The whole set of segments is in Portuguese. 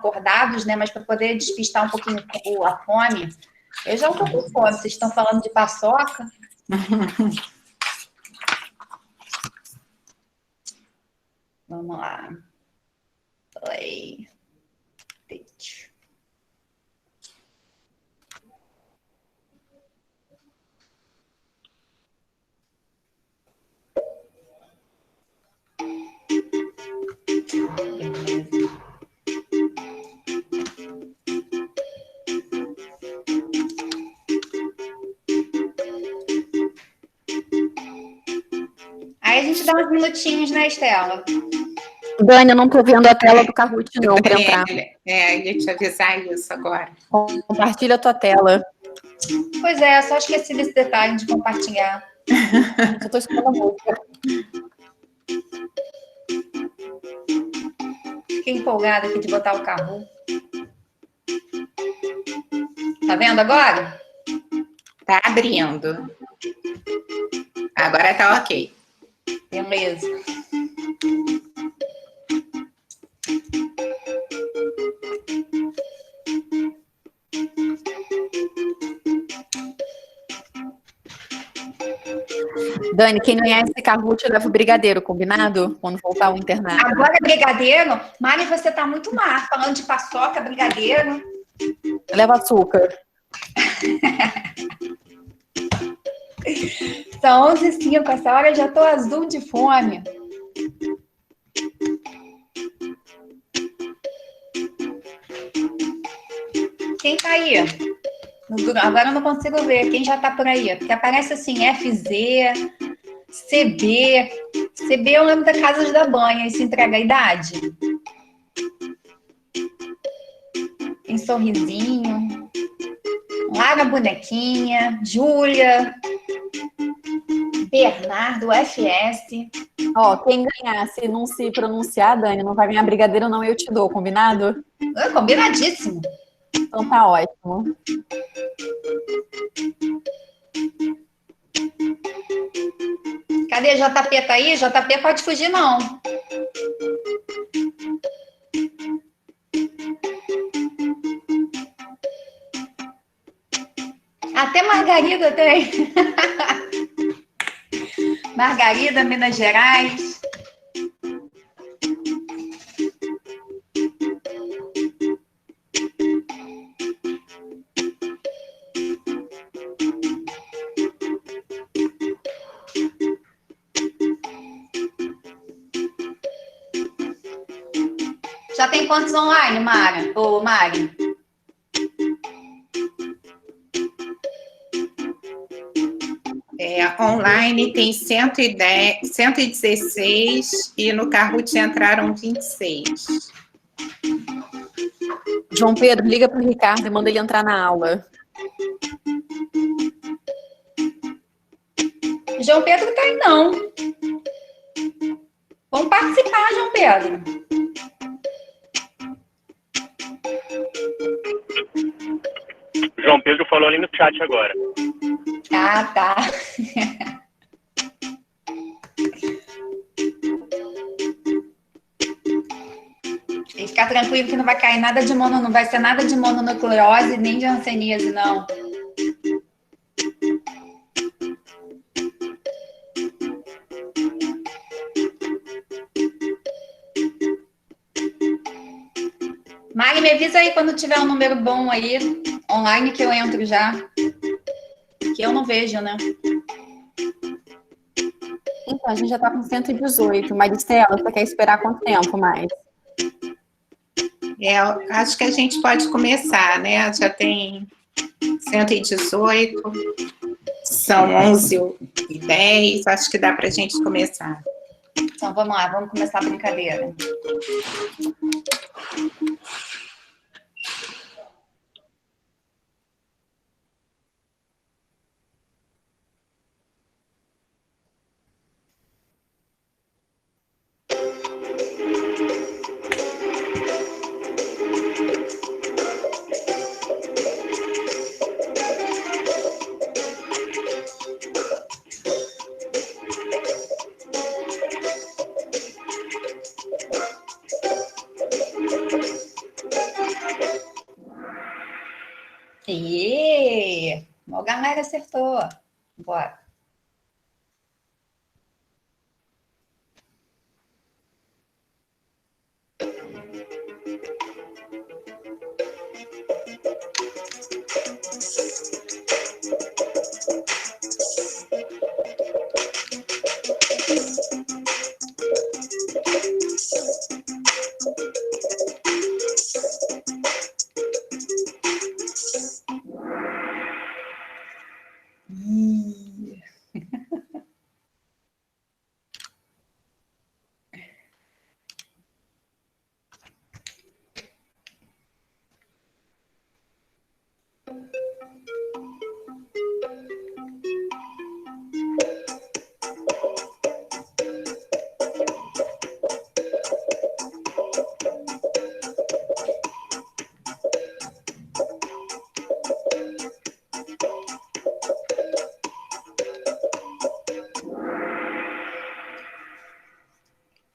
acordados, né? Mas para poder despistar um pouquinho a fome. Eu já estou com fome. Vocês estão falando de paçoca? Vamos lá. Play. Pitch. Aí a gente dá uns minutinhos, né, Estela? Dani, eu não tô vendo a tela do Kahoot, não, para entrar. Ia te avisar isso agora. Compartilha a tua tela. Pois é, só esqueci desse detalhe de compartilhar. Eu tô escutando a música. Fiquei empolgada aqui de botar o carro. Tá vendo agora? Tá abrindo. Agora tá ok. Beleza. Dani, quem não ganhar esse Kahoot, leva o brigadeiro, combinado? Quando voltar o internato. Agora brigadeiro? Mari, você tá muito má. Falando de paçoca, brigadeiro. Leva açúcar. São 11h05, essa hora eu já tô azul de fome. Quem tá aí? Agora eu não consigo ver. Quem já tá por aí? Porque aparece assim, FZ, CB. CB eu lembro da Casa da Banha. Isso entrega a idade? Tem sorrisinho. Lara Bonequinha. Júlia. Bernardo, FS. Ó, quem ganhar, se não se pronunciar, Dani, não vai ganhar brigadeiro, não, eu te dou, combinado? Combinadíssimo. Então tá ótimo. Cadê JP? Tá aí? JP pode fugir, não. Até Margarida tem. Margarida, Minas Gerais. Já tem quantos online, Mara? Ô, Mari? Online tem 110, 116 e no Kahoot entraram 26. João Pedro, liga pro Ricardo e manda ele entrar na aula. João Pedro tá aí, não. Vamos participar, João Pedro. João Pedro falou ali no chat agora. Ah, tá. E ficar tranquilo que não vai cair nada de não vai ser nada de mononucleose nem de hanseníase, não. Mari, me avisa aí quando tiver um número bom aí, online, que eu entro já. Que eu não vejo, né? Então, a gente já tá com 118. Maristela, você quer esperar quanto tempo mais? Acho que a gente pode começar, né? Já tem 118, são 11h10, acho que dá para a gente começar. Então, vamos lá, vamos começar a brincadeira. E a galera acertou. Bora.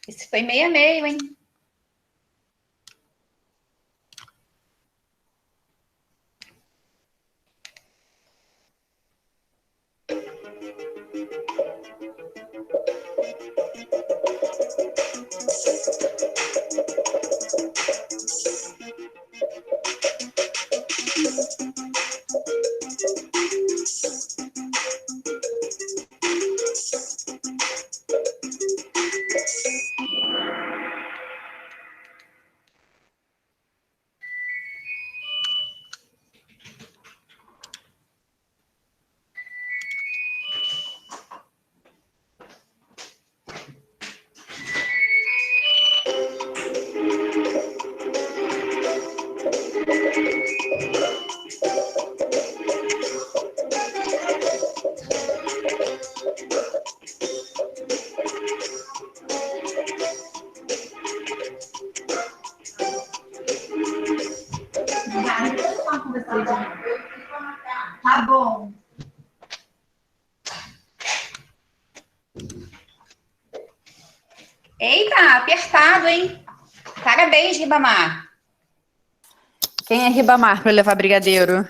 Esse foi 6-6, hein? Tá bom. Eita, apertado, hein? Parabéns, Ribamar. Quem é Ribamar para levar brigadeiro?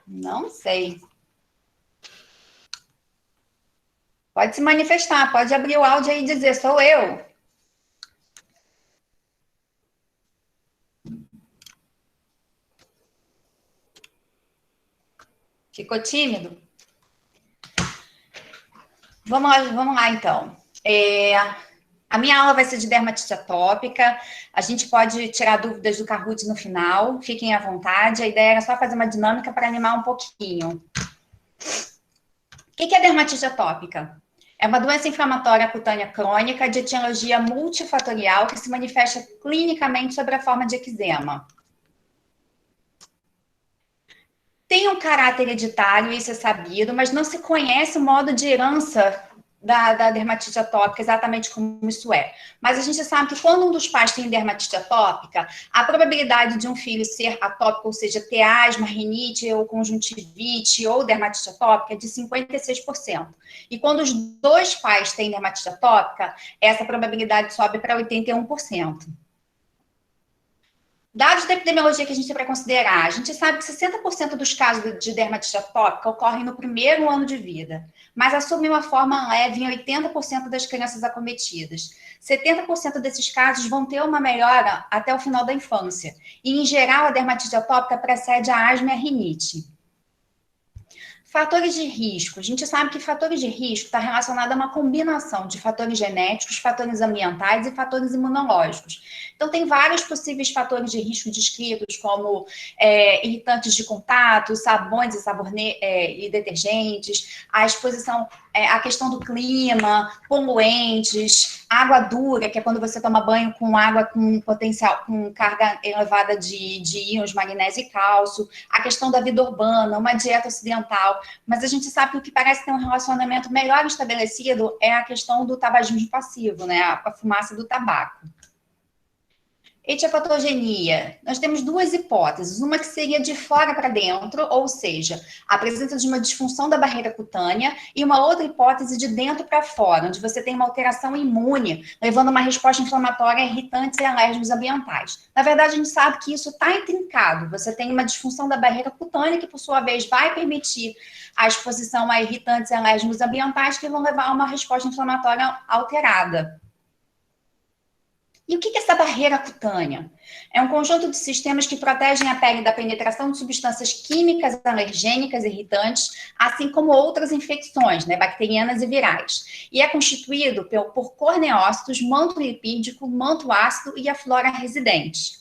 Não sei. Pode se manifestar, pode abrir o áudio aí e dizer, sou eu. Ficou tímido? Vamos lá então. A minha aula vai ser de dermatite atópica. A gente pode tirar dúvidas do Kahoot no final. Fiquem à vontade. A ideia era só fazer uma dinâmica para animar um pouquinho. O que é dermatite atópica? É uma doença inflamatória cutânea crônica de etiologia multifatorial que se manifesta clinicamente sob a forma de eczema. Tem um caráter hereditário, isso é sabido, mas não se conhece o modo de herança da dermatite atópica, exatamente como isso é. Mas a gente sabe que quando um dos pais tem dermatite atópica, a probabilidade de um filho ser atópico, ou seja, ter asma, rinite ou conjuntivite ou dermatite atópica é de 56%. E quando os dois pais têm dermatite atópica, essa probabilidade sobe para 81%. Dados da epidemiologia que a gente tem para considerar, a gente sabe que 60% dos casos de dermatite atópica ocorrem no primeiro ano de vida, mas assumem uma forma leve em 80% das crianças acometidas. 70% desses casos vão ter uma melhora até o final da infância. E, em geral, a dermatite atópica precede a asma e a rinite. Fatores de risco. A gente sabe que fatores de risco está relacionado a uma combinação de fatores genéticos, fatores ambientais e fatores imunológicos. Então, tem vários possíveis fatores de risco descritos, como irritantes de contato, sabões e detergentes, a exposição, a questão do clima, poluentes, água dura, que é quando você toma banho com água com potencial, com carga elevada de íons, magnésio e cálcio, a questão da vida urbana, uma dieta ocidental. Mas a gente sabe que o que parece ter um relacionamento melhor estabelecido é a questão do tabagismo passivo, né? A fumaça do tabaco. Etiopatogenia, nós temos duas hipóteses, uma que seria de fora para dentro, ou seja, a presença de uma disfunção da barreira cutânea, e uma outra hipótese de dentro para fora, onde você tem uma alteração imune, levando a uma resposta inflamatória a irritantes e alérgicos ambientais. Na verdade, a gente sabe que isso está intrincado, você tem uma disfunção da barreira cutânea, que por sua vez vai permitir a exposição a irritantes e alérgicos ambientais, que vão levar a uma resposta inflamatória alterada. E o que é essa barreira cutânea? É um conjunto de sistemas que protegem a pele da penetração de substâncias químicas alergênicas irritantes, assim como outras infecções, né, bacterianas e virais. E é constituído por corneócitos, manto lipídico, manto ácido e a flora residente.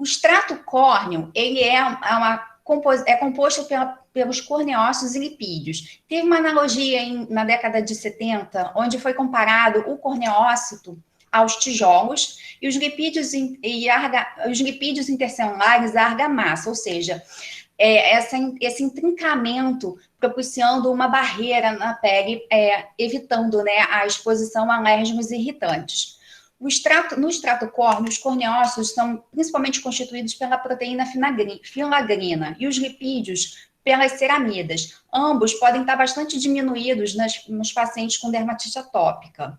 O extrato córneo, ele é composto pelos corneócitos e lipídios. Teve uma analogia na década de 70, onde foi comparado o corneócito aos tijolos e os lipídios intercelulares à argamassa, ou seja, esse intrincamento propiciando uma barreira na pele, evitando, né, a exposição a alérgenos e irritantes. No extrato córneo, os corneócitos são principalmente constituídos pela proteína filagrina e os lipídios pelas ceramidas. Ambos podem estar bastante diminuídos nos pacientes com dermatite atópica.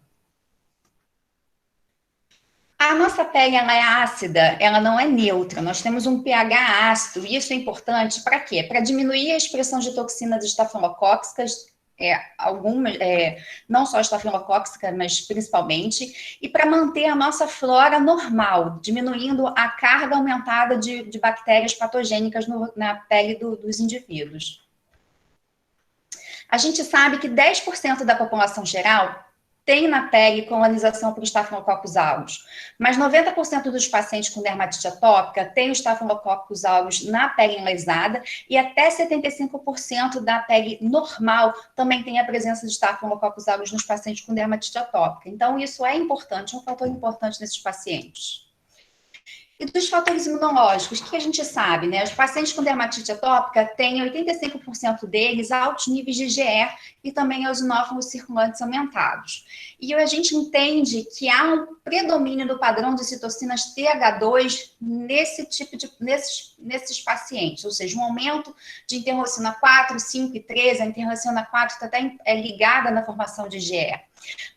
A nossa pele, ela é ácida, ela não é neutra. Nós temos um pH ácido, e isso é importante para quê? Para diminuir a expressão de toxinas estafilocóccicas, não só estafilocócica, mas principalmente, e para manter a nossa flora normal, diminuindo a carga aumentada de bactérias patogênicas na pele dos indivíduos. A gente sabe que 10% da população geral tem na pele colonização por Staphylococcus aureus, mas 90% dos pacientes com dermatite atópica têm o Staphylococcus aureus na pele enlesada e até 75% da pele normal também tem a presença de Staphylococcus aureus nos pacientes com dermatite atópica. Então, isso é importante, é um fator importante nesses pacientes. E dos fatores imunológicos, o que a gente sabe, né? Os pacientes com dermatite atópica têm 85% deles altos níveis de IgE e também eosinófilos circulantes aumentados. E a gente entende que há um predomínio do padrão de citocinas TH2 nesses pacientes, ou seja, um aumento de interleucina 4, 5 e 13, a interleucina 4 está até ligada na formação de IgE.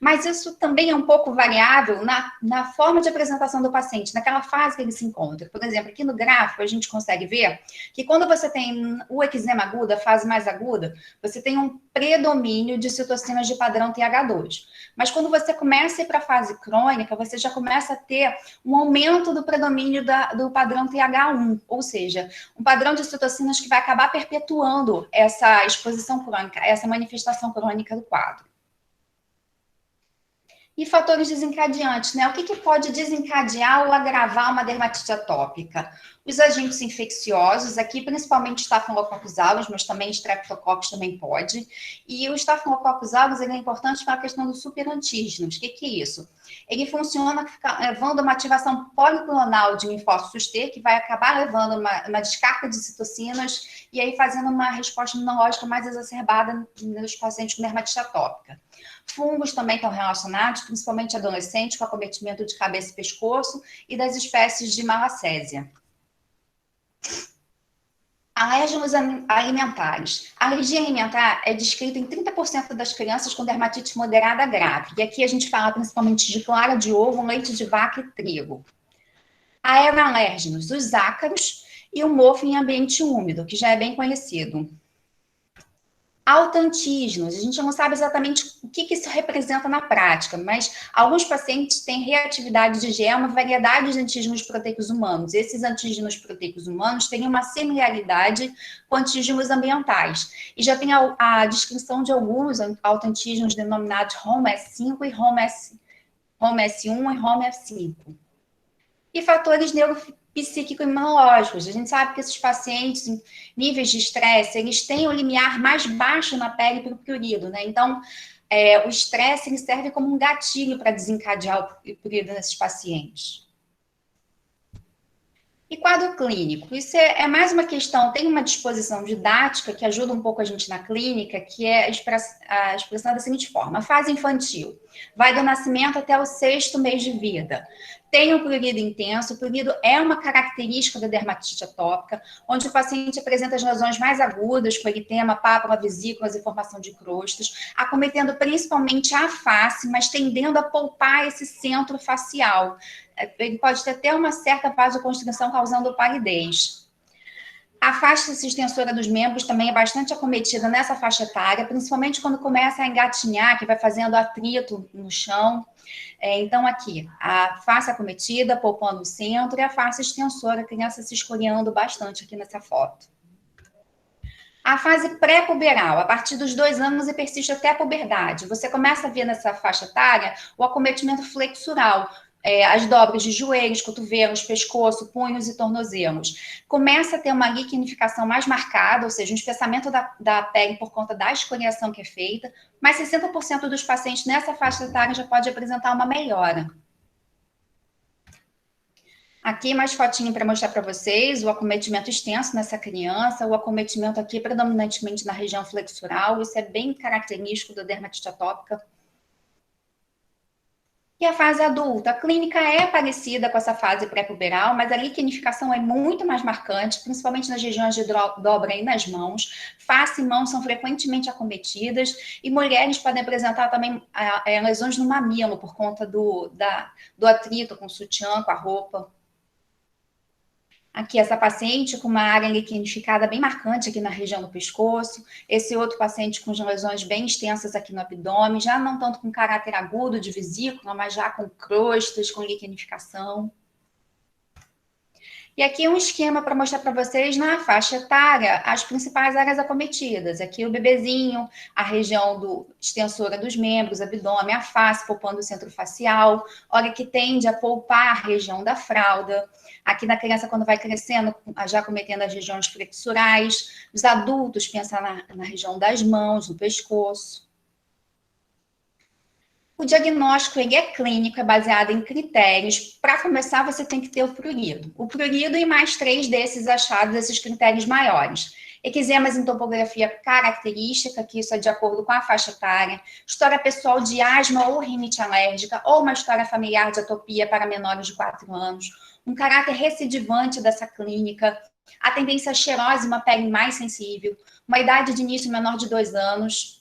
Mas isso também é um pouco variável na forma de apresentação do paciente, naquela fase que ele se encontra. Por exemplo, aqui no gráfico a gente consegue ver que quando você tem o eczema agudo, a fase mais aguda, você tem um predomínio de citocinas de padrão TH2. Mas quando você começa a ir para a fase crônica, você já começa a ter um aumento do predomínio do padrão TH1, ou seja, um padrão de citocinas que vai acabar perpetuando essa exposição crônica, essa manifestação crônica do quadro. E fatores desencadeantes, né? O que pode desencadear ou agravar uma dermatite atópica? Os agentes infecciosos, aqui principalmente Staphylococcus aureus, mas também Streptococcus também pode. E o Staphylococcus aureus, ele é importante para a questão dos superantígenos. O que é isso? Ele funciona levando uma ativação policlonal de linfócitos T, que vai acabar levando uma descarga de citocinas e aí fazendo uma resposta imunológica mais exacerbada nos pacientes com dermatite atópica. Fungos também estão relacionados, principalmente adolescentes, com acometimento de cabeça e pescoço e das espécies de malacésia. Alérgenos alimentares. A alergia alimentar é descrita em 30% das crianças com dermatite moderada grave. E aqui a gente fala principalmente de clara de ovo, leite de vaca e trigo. Aeroalérgenos, os ácaros e o mofo em ambiente úmido, que já é bem conhecido. Autantígenos, a gente não sabe exatamente o que isso representa na prática, mas alguns pacientes têm reatividade de IgE, uma variedade de antígenos proteicos humanos. Esses antígenos proteicos humanos têm uma similaridade com antígenos ambientais. E já tem a descrição de alguns autantígenos denominados HOME-S5 e HOME-S1 e HOME-F5. E fatores psíquico-imunológicos. A gente sabe que esses pacientes em níveis de estresse, eles têm o limiar mais baixo na pele para o prurido, né? Então, o estresse ele serve como um gatilho para desencadear o prurido nesses pacientes. E quadro clínico? Isso é mais uma questão, tem uma disposição didática que ajuda um pouco a gente na clínica, que é a expressão da seguinte forma: a fase infantil vai do nascimento até o 6º mês de vida. tem o prurido intenso. O prurido é uma característica da dermatite atópica, onde o paciente apresenta as lesões mais agudas, com eritema, pápula, vesículas e formação de crostas, acometendo principalmente a face, mas tendendo a poupar esse centro facial. Ele pode ter até uma certa vasoconstrição, causando palidez. A faixa extensora dos membros também é bastante acometida nessa faixa etária, principalmente quando começa a engatinhar, que vai fazendo atrito no chão. Então, aqui, a face acometida, poupando o centro, e a face extensora, a criança se escoriando bastante aqui nessa foto. A fase pré-puberal, a partir dos 2 anos e persiste até a puberdade. Você começa a ver nessa faixa etária o acometimento flexural, as dobras de joelhos, cotovelos, pescoço, punhos e tornozelos. Começa a ter uma liquenificação mais marcada, ou seja, um espessamento da pele por conta da escoriação que é feita, mas 60% dos pacientes nessa faixa etária já pode apresentar uma melhora. Aqui mais fotinho para mostrar para vocês o acometimento extenso nessa criança, o acometimento aqui predominantemente na região flexural, isso é bem característico da dermatite atópica. E a fase adulta, a clínica é parecida com essa fase pré-puberal, mas a liquenificação é muito mais marcante, principalmente nas regiões de dobra e nas mãos. Face e mãos são frequentemente acometidas e mulheres podem apresentar também lesões no mamilo por conta do atrito com o sutiã, com a roupa. Aqui essa paciente com uma área liquenificada bem marcante aqui na região do pescoço. Esse outro paciente com lesões bem extensas aqui no abdômen, já não tanto com caráter agudo de vesícula, mas já com crostas, com liquenificação. E aqui um esquema para mostrar para vocês na faixa etária as principais áreas acometidas. Aqui o bebezinho, a região extensora dos membros, abdômen, a face, poupando o centro facial. Olha que tende a poupar a região da fralda. Aqui na criança, quando vai crescendo, já acometendo as regiões flexurais. Os adultos, pensa na região das mãos, no pescoço. O diagnóstico ele é clínico, é baseado em critérios. Para começar, você tem que ter o prurido. O prurido e mais 3 desses achados, esses critérios maiores. Eczemas em topografia característica, que isso é de acordo com a faixa etária. História pessoal de asma ou rinite alérgica, ou uma história familiar de atopia para menores de 4 anos. Um caráter recidivante dessa clínica. A tendência cheirosa e uma pele mais sensível. Uma idade de início menor de 2 anos.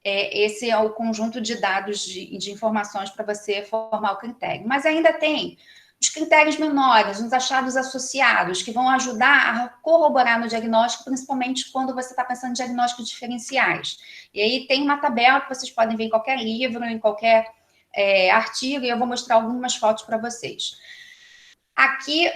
Esse é o conjunto de dados de informações para você formar o critério. Mas ainda tem os critérios menores, os achados associados, que vão ajudar a corroborar no diagnóstico, principalmente quando você está pensando em diagnósticos diferenciais. E aí tem uma tabela que vocês podem ver em qualquer livro, em qualquer artigo, e eu vou mostrar algumas fotos para vocês. Aqui,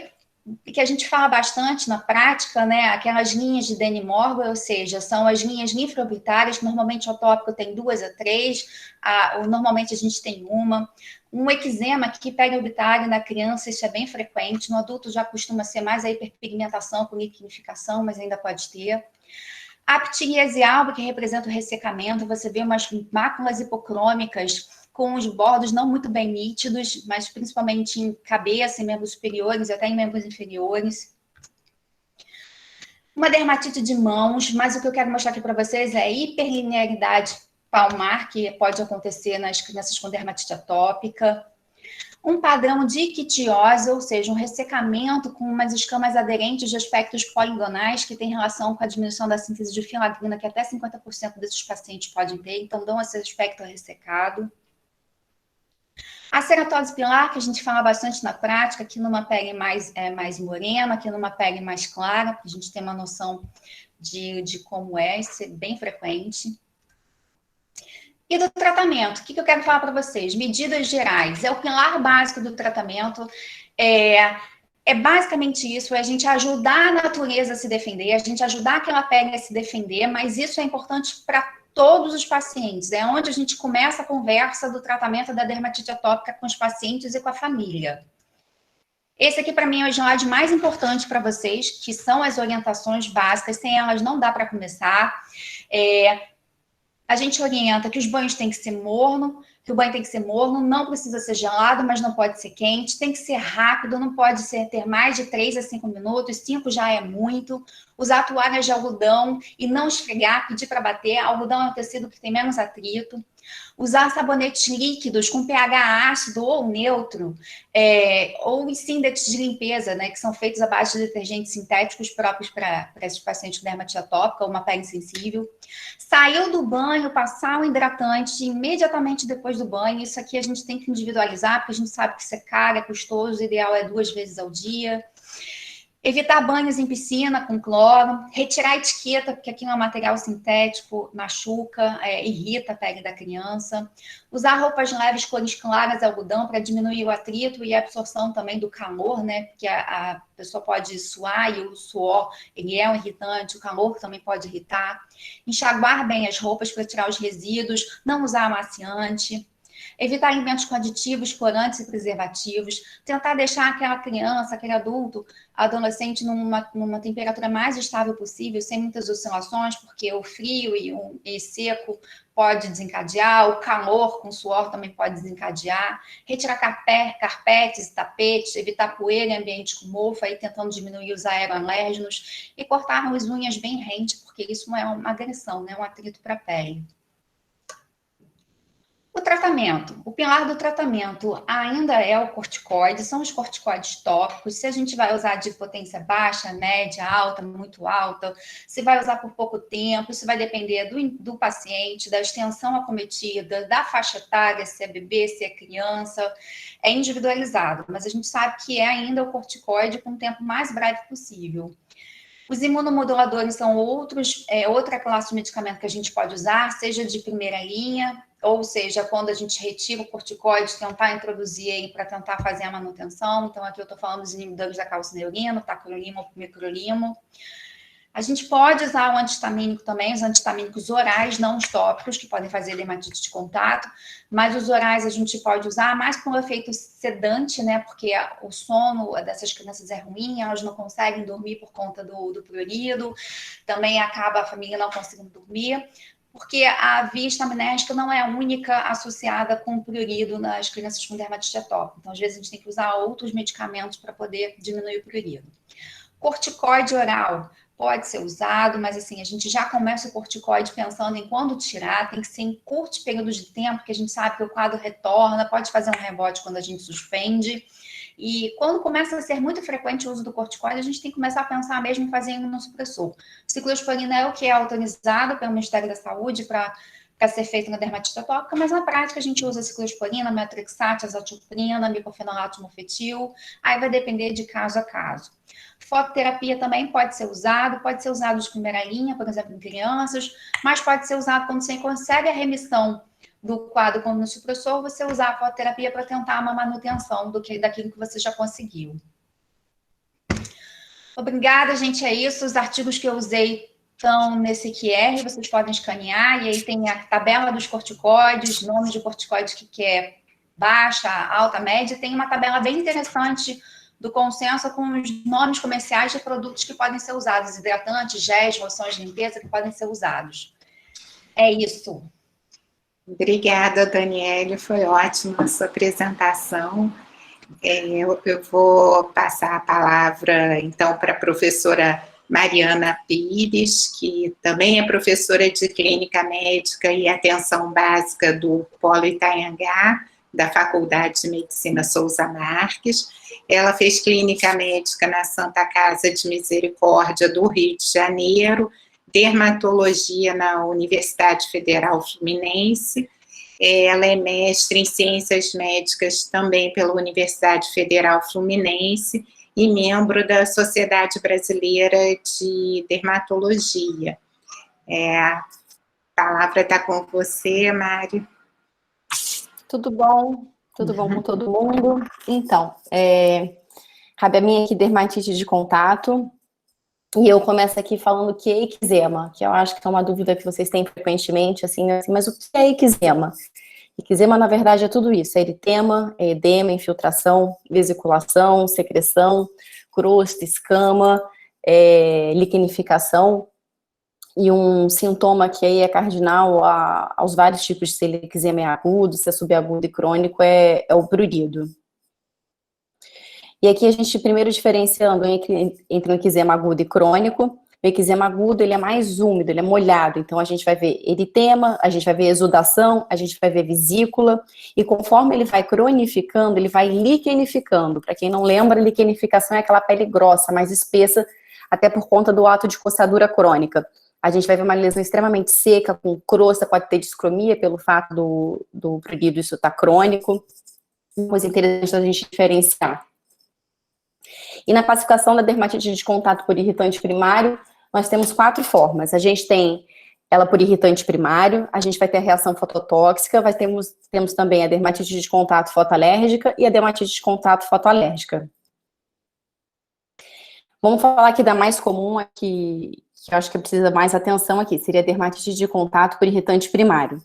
que a gente fala bastante na prática, né, aquelas linhas de Denny-Morgan, ou seja, são as linhas linfoorbitárias, que normalmente o atópico tem 2 a 3, normalmente a gente tem uma. Um eczema aqui periorbitário na criança, isso é bem frequente, no adulto já costuma ser mais a hiperpigmentação com liquenificação, mas ainda pode ter. A ptiríase alba, que representa o ressecamento, você vê umas máculas hipocrômicas, com os bordos não muito bem nítidos, mas principalmente em cabeça, em membros superiores e até em membros inferiores. Uma dermatite de mãos, mas o que eu quero mostrar aqui para vocês é a hiperlinearidade palmar, que pode acontecer nas crianças com dermatite atópica. Um padrão de quitiose, ou seja, um ressecamento com umas escamas aderentes de aspectos poligonais que tem relação com a diminuição da síntese de filagrina, que até 50% desses pacientes podem ter, então dão esse aspecto ressecado. A ceratose pilar, que a gente fala bastante na prática, aqui numa pele mais morena, aqui numa pele mais clara, para a gente ter uma noção de como isso é bem frequente. E do tratamento, o que eu quero falar para vocês? Medidas gerais, é o pilar básico do tratamento, é basicamente isso, é a gente ajudar a natureza a se defender, a gente ajudar aquela pele a se defender, mas isso é importante para todos os pacientes, é onde a gente começa a conversa do tratamento da dermatite atópica com os pacientes e com a família. Esse aqui, para mim, é o slide mais importante para vocês, que são as orientações básicas, sem elas não dá para começar. A gente orienta que os banhos têm que ser morno, que o banho tem que ser morno, não precisa ser gelado, mas não pode ser quente, tem que ser rápido, não pode ter mais de 3 a 5 minutos, 5 já é muito. Usar toalhas de algodão e não esfregar, pedir para bater. Algodão é um tecido que tem menos atrito. Usar sabonetes líquidos com pH ácido ou neutro, ou os síndetes de limpeza, né, que são feitos à base de detergentes sintéticos próprios para esses pacientes com dermatite atópica ou uma pele sensível. Saiu do banho, passar o hidratante imediatamente depois do banho. Isso aqui a gente tem que individualizar, porque a gente sabe que isso é caro, é custoso, o ideal é 2 vezes ao dia. Evitar banhos em piscina com cloro, retirar a etiqueta, porque aqui é um material sintético, machuca, irrita a pele da criança. Usar roupas leves, cores claras, algodão, para diminuir o atrito e a absorção também do calor, né? Porque a pessoa pode suar e o suor, ele é um irritante, o calor também pode irritar. Enxaguar bem as roupas para tirar os resíduos, não usar amaciante. Evitar alimentos com aditivos, corantes e preservativos. Tentar deixar aquela criança, aquele adulto, adolescente numa temperatura mais estável possível, sem muitas oscilações, porque o frio e seco pode desencadear, o calor com suor também pode desencadear. Retirar carpetes e tapetes, evitar poeira em ambiente com mofo, aí tentando diminuir os aeroalérgenos e cortar as unhas bem rente, porque isso não é uma agressão, né? É um atrito para a pele. O tratamento, o pilar do tratamento ainda é o corticoide, são os corticoides tópicos. Se a gente vai usar de potência baixa, média, alta, muito alta, se vai usar por pouco tempo, isso vai depender do paciente, da extensão acometida, da faixa etária, se é bebê, se é criança, é individualizado, mas a gente sabe que é ainda o corticoide com o tempo mais breve possível. Os imunomoduladores são outra classe de medicamento que a gente pode usar, seja de primeira linha, ou seja, quando a gente retira o corticoide, tentar introduzir ele para tentar fazer a manutenção. Então, aqui eu estou falando dos inibidores da calcineurina, tacrolimo ou microlimo. A gente pode usar o antihistamínico também, os antihistamínicos orais, não os tópicos, que podem fazer dermatite de contato, mas os orais a gente pode usar mais com um efeito sedante, né, porque o sono dessas crianças é ruim, elas não conseguem dormir por conta do prurido, também acaba a família não conseguindo dormir, porque a via estaminérgica não é a única associada com prurido nas crianças com dermatite atópica. Então, às vezes, a gente tem que usar outros medicamentos para poder diminuir o prurido. Corticoide oral pode ser usado, mas assim, a gente já começa o corticoide pensando em quando tirar, tem que ser em curtos períodos de tempo, porque a gente sabe que o quadro retorna, pode fazer um rebote quando a gente suspende. E quando começa a ser muito frequente o uso do corticoide, a gente tem que começar a pensar mesmo em fazer imunossupressor. Ciclosporina é o que é autorizado pelo Ministério da Saúde para ser feito na dermatite atópica, mas na prática a gente usa ciclosporina, metrixate, azathioprina, micofenolato mofetil, aí vai depender de caso a caso. Fototerapia também pode ser usado de primeira linha, por exemplo, em crianças, mas pode ser usado quando você consegue a remissão do quadro com o supressor, você usar a fototerapia para tentar uma manutenção daquilo que você já conseguiu. Obrigada, gente, é isso. Os artigos que eu usei estão nesse QR, vocês podem escanear, e aí tem a tabela dos corticoides, nomes de corticoide que quer baixa, alta, média, tem uma tabela bem interessante do consenso com os nomes comerciais de produtos que podem ser usados, hidratantes, géis, loções de limpeza que podem ser usados. É isso. Obrigada, Daniele, foi ótima a sua apresentação. Eu vou passar a palavra, então, para a professora Mariana Pires, que também é professora de Clínica Médica e Atenção Básica do Polo Itanhangá, da Faculdade de Medicina Souza Marques. Ela fez Clínica Médica na Santa Casa de Misericórdia do Rio de Janeiro, Dermatologia na Universidade Federal Fluminense. Ela é mestre em Ciências Médicas também pela Universidade Federal Fluminense e membro da Sociedade Brasileira de Dermatologia. A palavra está com você, Mari. Tudo bom? Tudo bom com todo mundo? Então, cabe a mim aqui dermatite de contato, e eu começo aqui falando o que é eczema, que eu acho que é uma dúvida que vocês têm frequentemente, assim, mas o que é eczema? Eczema, na verdade, é tudo isso, é eritema, é edema, infiltração, vesiculação, secreção, crosta, escama, liquenificação, e um sintoma que aí é cardinal aos vários tipos de se o eczema é agudo, se é subagudo e crônico, é o prurido. E aqui a gente, primeiro diferenciando entre um eczema agudo e crônico, o O eczema agudo, ele é mais úmido, ele é molhado, então a gente vai ver eritema, a gente vai ver exudação, a gente vai ver vesícula, e conforme ele vai cronificando, ele vai liquenificando. Para quem não lembra, liquenificação é aquela pele grossa, mais espessa, até por conta do ato de coçadura crônica. A gente vai ver uma lesão extremamente seca, com crosta, pode ter discromia pelo fato do prurido, isso tá crônico. Uma coisa interessante da gente diferenciar. E na classificação da dermatite de contato por irritante primário, nós temos 4 formas. A gente tem ela por irritante primário, a gente vai ter a reação fototóxica, temos também a dermatite de contato fotoalérgica e a dermatite de contato fotoalérgica. Vamos falar aqui da mais comum, que eu acho que precisa mais atenção aqui, seria a dermatite de contato por irritante primário.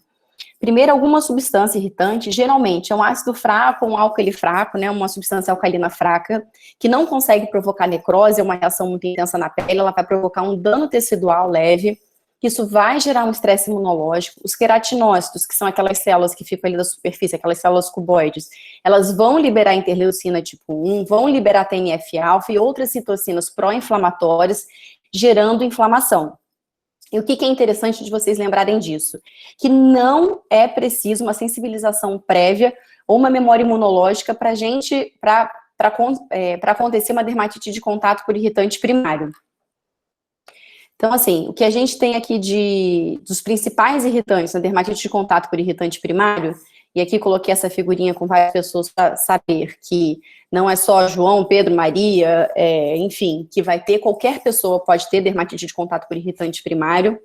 Primeiro, alguma substância irritante, geralmente é um ácido fraco, um álcali fraco, né, uma substância alcalina fraca, que não consegue provocar necrose, é uma reação muito intensa na pele, ela vai provocar um dano tecidual leve, isso vai gerar um estresse imunológico. Os queratinócitos, que são aquelas células que ficam ali da superfície, aquelas células cuboides, elas vão liberar interleucina tipo 1, vão liberar TNF-alfa e outras citocinas pró-inflamatórias, gerando inflamação. E o que é interessante de vocês lembrarem disso? Que não é preciso uma sensibilização prévia ou uma memória imunológica para acontecer uma dermatite de contato por irritante primário. Então, assim, o que a gente tem aqui dos principais irritantes na dermatite de contato por irritante primário, e aqui coloquei essa figurinha com várias pessoas para saber que não é só João, Pedro, Maria, enfim, que vai ter, qualquer pessoa pode ter dermatite de contato por irritante primário,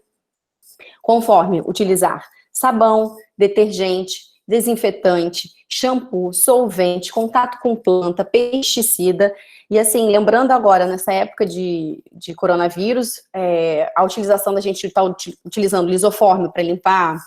conforme utilizar sabão, detergente, desinfetante, shampoo, solvente, contato com planta, pesticida. E assim, lembrando agora, nessa época de coronavírus, a utilização da gente está utilizando lisoforme para limpar,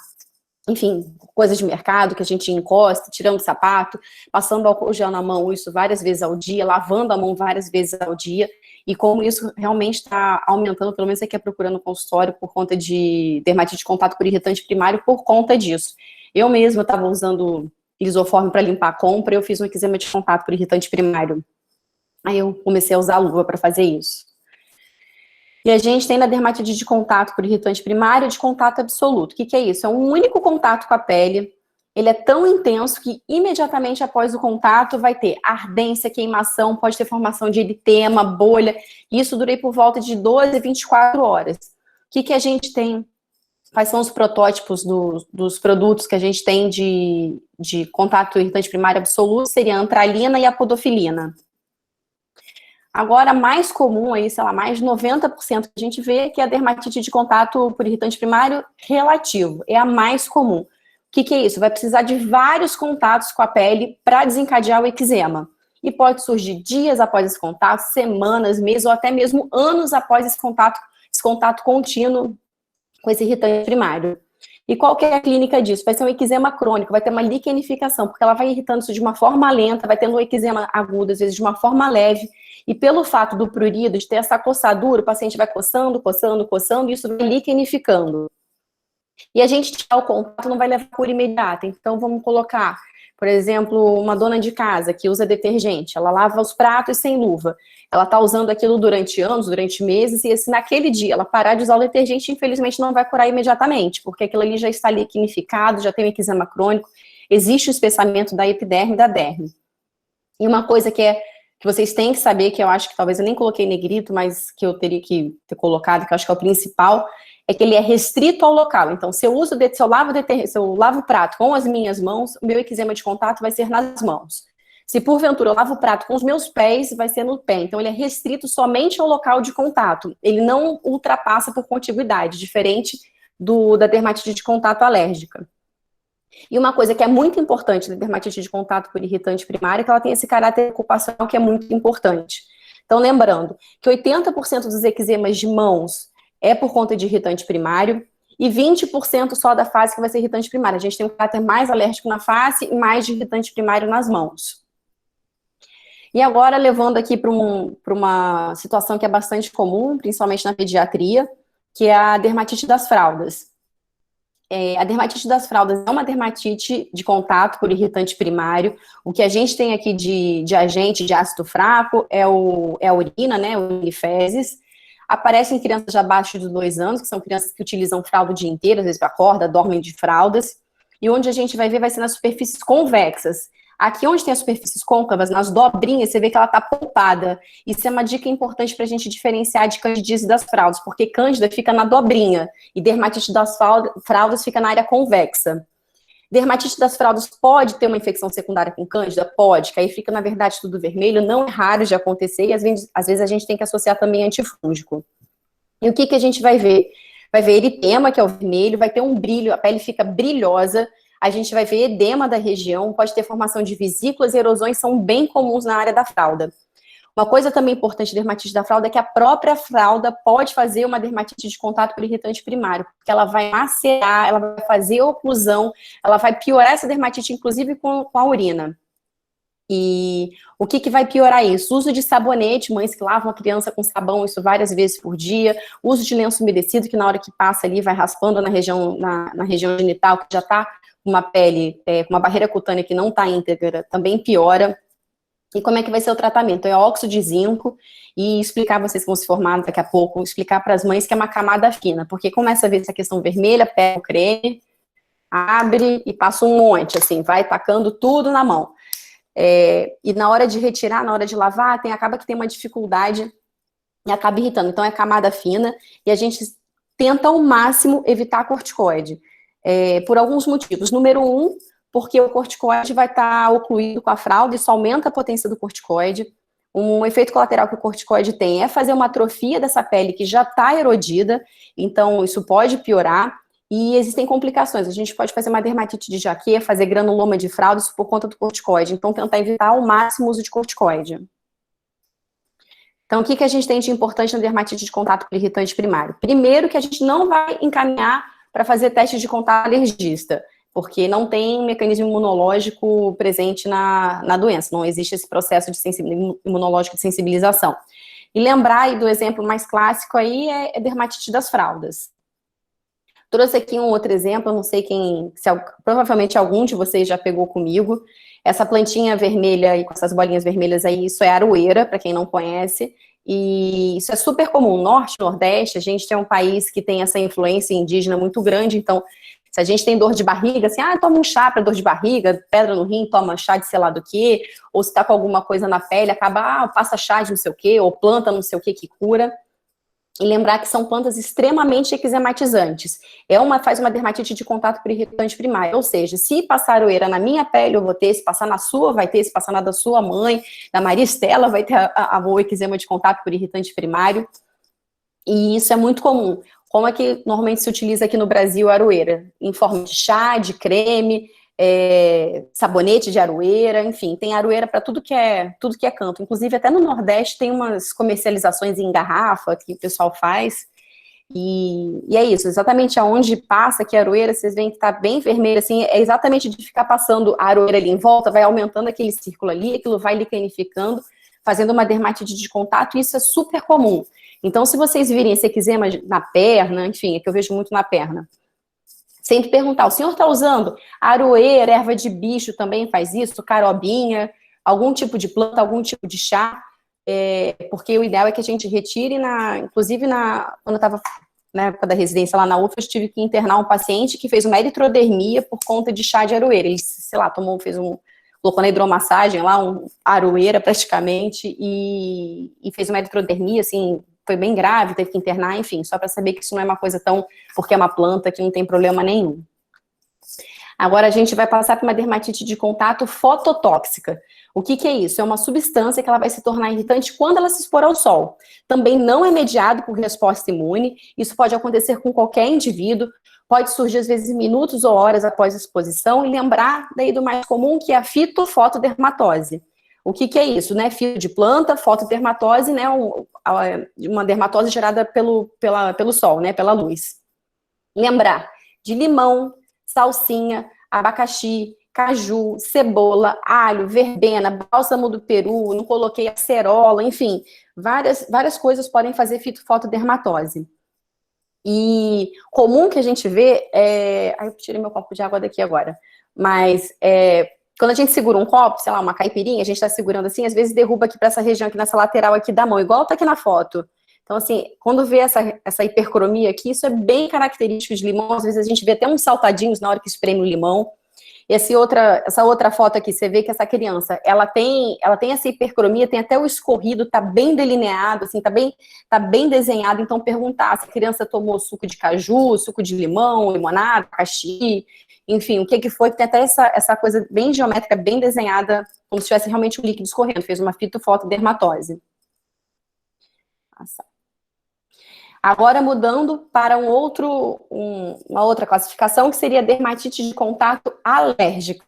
enfim, coisas de mercado que a gente encosta, tirando o sapato, passando álcool gel na mão, isso várias vezes ao dia, lavando a mão várias vezes ao dia, e como isso realmente está aumentando, pelo menos aqui a procura no consultório, por conta de dermatite de contato por irritante primário, por conta disso. Eu mesma estava usando lisoforme para limpar a compra, eu fiz um eczema de contato por irritante primário. Aí eu comecei a usar luva para fazer isso. E a gente tem na dermatite de contato por irritante primário de contato absoluto. O que é isso? É um único contato com a pele, ele é tão intenso que imediatamente após o contato vai ter ardência, queimação, pode ter formação de eritema, bolha, e isso dura por volta de 12 a 24 horas. O que a gente tem? Quais são os protótipos dos produtos que a gente tem de contato irritante primário absoluto? Seria a antralina e a podofilina. Agora, mais comum aí, sei lá, mais de 90% que a gente vê que é a dermatite de contato por irritante primário relativo. É a mais comum. O que é isso? Vai precisar de vários contatos com a pele para desencadear o eczema. E pode surgir dias após esse contato, semanas, meses ou até mesmo anos após esse contato contínuo com esse irritante primário. E qual que é a clínica disso? Vai ser um eczema crônico, vai ter uma liquenificação, porque ela vai irritando isso de uma forma lenta, vai tendo um eczema agudo, às vezes de uma forma leve, e pelo fato do prurido, de ter essa coçadura, o paciente vai coçando, e isso vai liquenificando. E a gente tirar o contato não vai levar a cura imediata, então vamos colocar, por exemplo, uma dona de casa que usa detergente, ela lava os pratos sem luva, ela está usando aquilo durante anos, durante meses, e se naquele dia ela parar de usar o detergente, infelizmente não vai curar imediatamente, porque aquilo ali já está liquenificado, já tem um eczema crônico, existe o espessamento da epiderme e da derme. E uma coisa que vocês têm que saber, que eu acho que talvez eu nem coloquei em negrito, mas que eu teria que ter colocado, que eu acho que é o principal, é que ele é restrito ao local. Então, se eu lavo o prato com as minhas mãos, o meu eczema de contato vai ser nas mãos. Se porventura eu lavo o prato com os meus pés, vai ser no pé. Então, ele é restrito somente ao local de contato. Ele não ultrapassa por contiguidade, diferente da dermatite de contato alérgica. E uma coisa que é muito importante na dermatite de contato por irritante primário é que ela tem esse caráter ocupacional que é muito importante. Então, lembrando que 80% dos eczemas de mãos é por conta de irritante primário e 20% só da face que vai ser irritante primário. A gente tem um caráter mais alérgico na face e mais de irritante primário nas mãos. E agora, levando aqui para uma situação que é bastante comum, principalmente na pediatria, que é a dermatite das fraldas. A dermatite das fraldas é uma dermatite de contato por irritante primário. O que a gente tem aqui de agente de ácido fraco é a urina, né, o fezes. Aparece em crianças abaixo de 2 anos, que são crianças que utilizam fralda o dia inteiro, às vezes acorda, dormem de fraldas. E onde a gente vai ver vai ser nas superfícies convexas. Aqui onde tem as superfícies côncavas, nas dobrinhas, você vê que ela está poupada. Isso é uma dica importante para a gente diferenciar de candidíase das fraldas, porque cândida fica na dobrinha e dermatite das fraldas fica na área convexa. Dermatite das fraldas pode ter uma infecção secundária com cândida? Pode, que aí fica, na verdade, tudo vermelho. Não é raro de acontecer e às vezes a gente tem que associar também antifúngico. E o que a gente vai ver? Vai ver eritema, que é o vermelho, vai ter um brilho, a pele fica brilhosa, a gente vai ver edema da região, pode ter formação de vesículas e erosões, são bem comuns na área da fralda. Uma coisa também importante da dermatite da fralda é que a própria fralda pode fazer uma dermatite de contato por irritante primário, porque ela vai macerar, ela vai fazer oclusão, ela vai piorar essa dermatite, inclusive com a urina. E o que vai piorar isso? Uso de sabonete, mães que lavam a criança com sabão, isso várias vezes por dia. Uso de lenço umedecido, que na hora que passa ali vai raspando na região genital, que já está com uma pele, com uma barreira cutânea que não está íntegra, também piora. E como é que vai ser o tratamento? É óxido de zinco e explicar, vocês que vão se formar daqui a pouco, explicar para as mães que é uma camada fina, porque começa a ver essa questão vermelha, pega o creme, abre e passa um monte, assim, vai tacando tudo na mão. E na hora de retirar, na hora de lavar, acaba que tem uma dificuldade e acaba irritando. Então é camada fina e a gente tenta ao máximo evitar corticoide. Por alguns motivos. Número 1, porque o corticoide vai estar ocluído com a fralda, isso aumenta a potência do corticoide. Um efeito colateral que o corticoide tem é fazer uma atrofia dessa pele que já está erodida, então isso pode piorar. E existem complicações, a gente pode fazer uma dermatite de jaqueia, fazer granuloma de fralda, isso por conta do corticoide. Então, tentar evitar ao máximo o uso de corticoide. Então, o que a gente tem de importante na dermatite de contato por irritante primário? Primeiro, que a gente não vai encaminhar para fazer teste de contato alergista, porque não tem mecanismo imunológico presente na doença, não existe esse processo de imunológico de sensibilização. E lembrar aí do exemplo mais clássico aí é dermatite das fraldas. Trouxe aqui um outro exemplo, eu não sei provavelmente algum de vocês já pegou comigo. Essa plantinha vermelha e com essas bolinhas vermelhas aí, isso é aroeira, para quem não conhece. E isso é super comum, norte, nordeste, a gente tem um país que tem essa influência indígena muito grande, então, se a gente tem dor de barriga, assim, toma um chá para dor de barriga, pedra no rim, toma chá de sei lá do quê, ou se tá com alguma coisa na pele, acaba, passa chá de não sei o quê, ou planta não sei o quê que cura. E lembrar que são plantas extremamente eczematizantes. Faz uma dermatite de contato por irritante primário, ou seja, se passar aroeira na minha pele, eu vou ter, se passar na sua, vai ter, se passar na da sua mãe, da Maria Estela, vai ter o eczema de contato por irritante primário. E isso é muito comum. Como é que normalmente se utiliza aqui no Brasil a aroeira? Em forma de chá, de creme, sabonete de aroeira, enfim, tem aroeira para tudo que é canto. Inclusive, até no Nordeste tem umas comercializações em garrafa que o pessoal faz. E é isso, exatamente aonde passa aqui a aroeira, vocês veem que está bem vermelho, assim, é exatamente de ficar passando a aroeira ali em volta, vai aumentando aquele círculo ali, aquilo vai liquenificando, fazendo uma dermatite de contato, e isso é super comum. Então, se vocês virem esse eczema na perna, enfim, é que eu vejo muito na perna, sempre perguntar, o senhor está usando aroeira, erva de bicho também faz isso, carobinha, algum tipo de planta, algum tipo de chá, porque o ideal é que a gente retire, inclusive quando eu estava na época da residência lá na UFAS, tive que internar um paciente que fez uma eritrodermia por conta de chá de aroeira, ele, sei lá, colocou na hidromassagem lá, aroeira praticamente, e fez uma eritrodermia, assim, foi bem grave, teve que internar, enfim, só para saber que isso não é uma coisa porque é uma planta que não tem problema nenhum. Agora a gente vai passar por uma dermatite de contato fototóxica. O que é isso? É uma substância que ela vai se tornar irritante quando ela se expor ao sol. Também não é mediado por resposta imune, isso pode acontecer com qualquer indivíduo, pode surgir às vezes minutos ou horas após a exposição, e lembrar daí do mais comum, que é a fitofotodermatose. O que é isso, né? Fito de planta, fotodermatose, né? Uma dermatose gerada pelo sol, né? Pela luz. Lembrar de limão, salsinha, abacaxi, caju, cebola, alho, verbena, bálsamo do Peru, não coloquei acerola, enfim, várias coisas podem fazer fitofotodermatose. E comum que a gente vê eu tirei meu copo de água daqui agora, mas quando a gente segura um copo, sei lá, uma caipirinha, a gente tá segurando assim, às vezes derruba aqui para essa região, aqui nessa lateral aqui da mão, igual tá aqui na foto. Então, assim, quando vê essa hipercromia aqui, isso é bem característico de limão. Às vezes a gente vê até uns saltadinhos na hora que espreme o limão. Essa outra foto aqui, você vê que essa criança, ela tem essa hipercromia, tem até o escorrido, tá bem delineado, assim, tá bem desenhado. Então, perguntar se a criança tomou suco de caju, suco de limão, limonada, abacaxi, enfim, o que foi, que tem até essa coisa bem geométrica, bem desenhada, como se tivesse realmente um líquido escorrendo. Fez uma fitofotodermatose. Agora, mudando para uma outra classificação, que seria a dermatite de contato alérgica.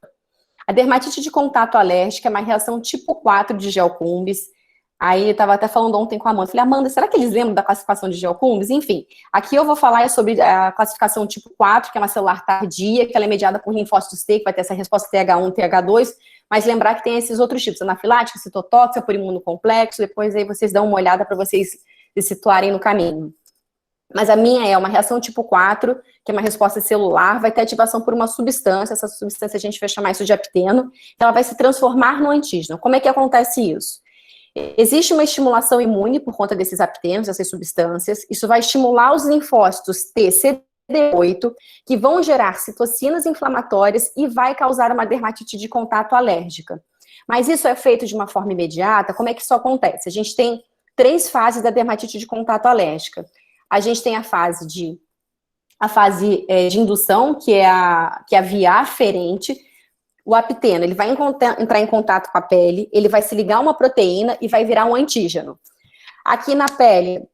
A dermatite de contato alérgica é uma reação tipo 4 de Giacomes. Aí, eu estava até falando ontem com a Amanda. Falei, Amanda, será que eles lembram da classificação de Giacomes? Enfim, aqui eu vou falar sobre a classificação tipo 4, que é uma celular tardia, que ela é mediada por linfócitos T, que vai ter essa resposta TH1, TH2, mas lembrar que tem esses outros tipos, anafilática, citotóxica, por imunocomplexo, depois aí vocês dão uma olhada para vocês se situarem no caminho. Mas a minha é uma reação tipo 4, que é uma resposta celular, vai ter ativação por uma substância, essa substância a gente vai chamar isso de apteno, ela vai se transformar no antígeno. Como é que acontece isso? Existe uma estimulação imune por conta desses aptenos, dessas substâncias, isso vai estimular os linfócitos T, CD8, que vão gerar citocinas inflamatórias e vai causar uma dermatite de contato alérgica. Mas isso é feito de uma forma imediata? Como é que isso acontece? A gente tem 3 fases da dermatite de contato alérgica. A gente tem a fase de indução, que é a via aferente. O apteno, ele vai entrar em contato com a pele, ele vai se ligar a uma proteína e vai virar um antígeno. Aqui na pele,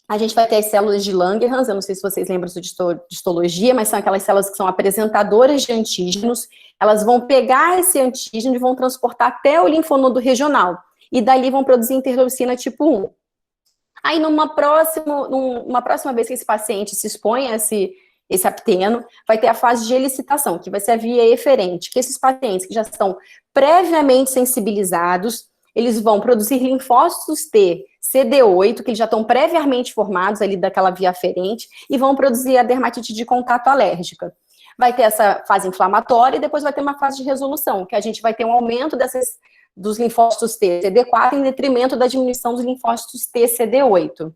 a gente vai ter as células de Langerhans, eu não sei se vocês lembram de histologia, mas são aquelas células que são apresentadoras de antígenos, elas vão pegar esse antígeno e vão transportar até o linfonodo regional, e dali vão produzir interleucina tipo 1. Aí, numa próxima vez que esse paciente se expõe a esse apteno, vai ter a fase de elicitação, que vai ser a via eferente, que esses pacientes que já estão previamente sensibilizados, eles vão produzir linfócitos T, CD8, que eles já estão previamente formados ali daquela via aferente, e vão produzir a dermatite de contato alérgica. Vai ter essa fase inflamatória e depois vai ter uma fase de resolução, que a gente vai ter um aumento dos linfócitos T, CD4, em detrimento da diminuição dos linfócitos T, CD8.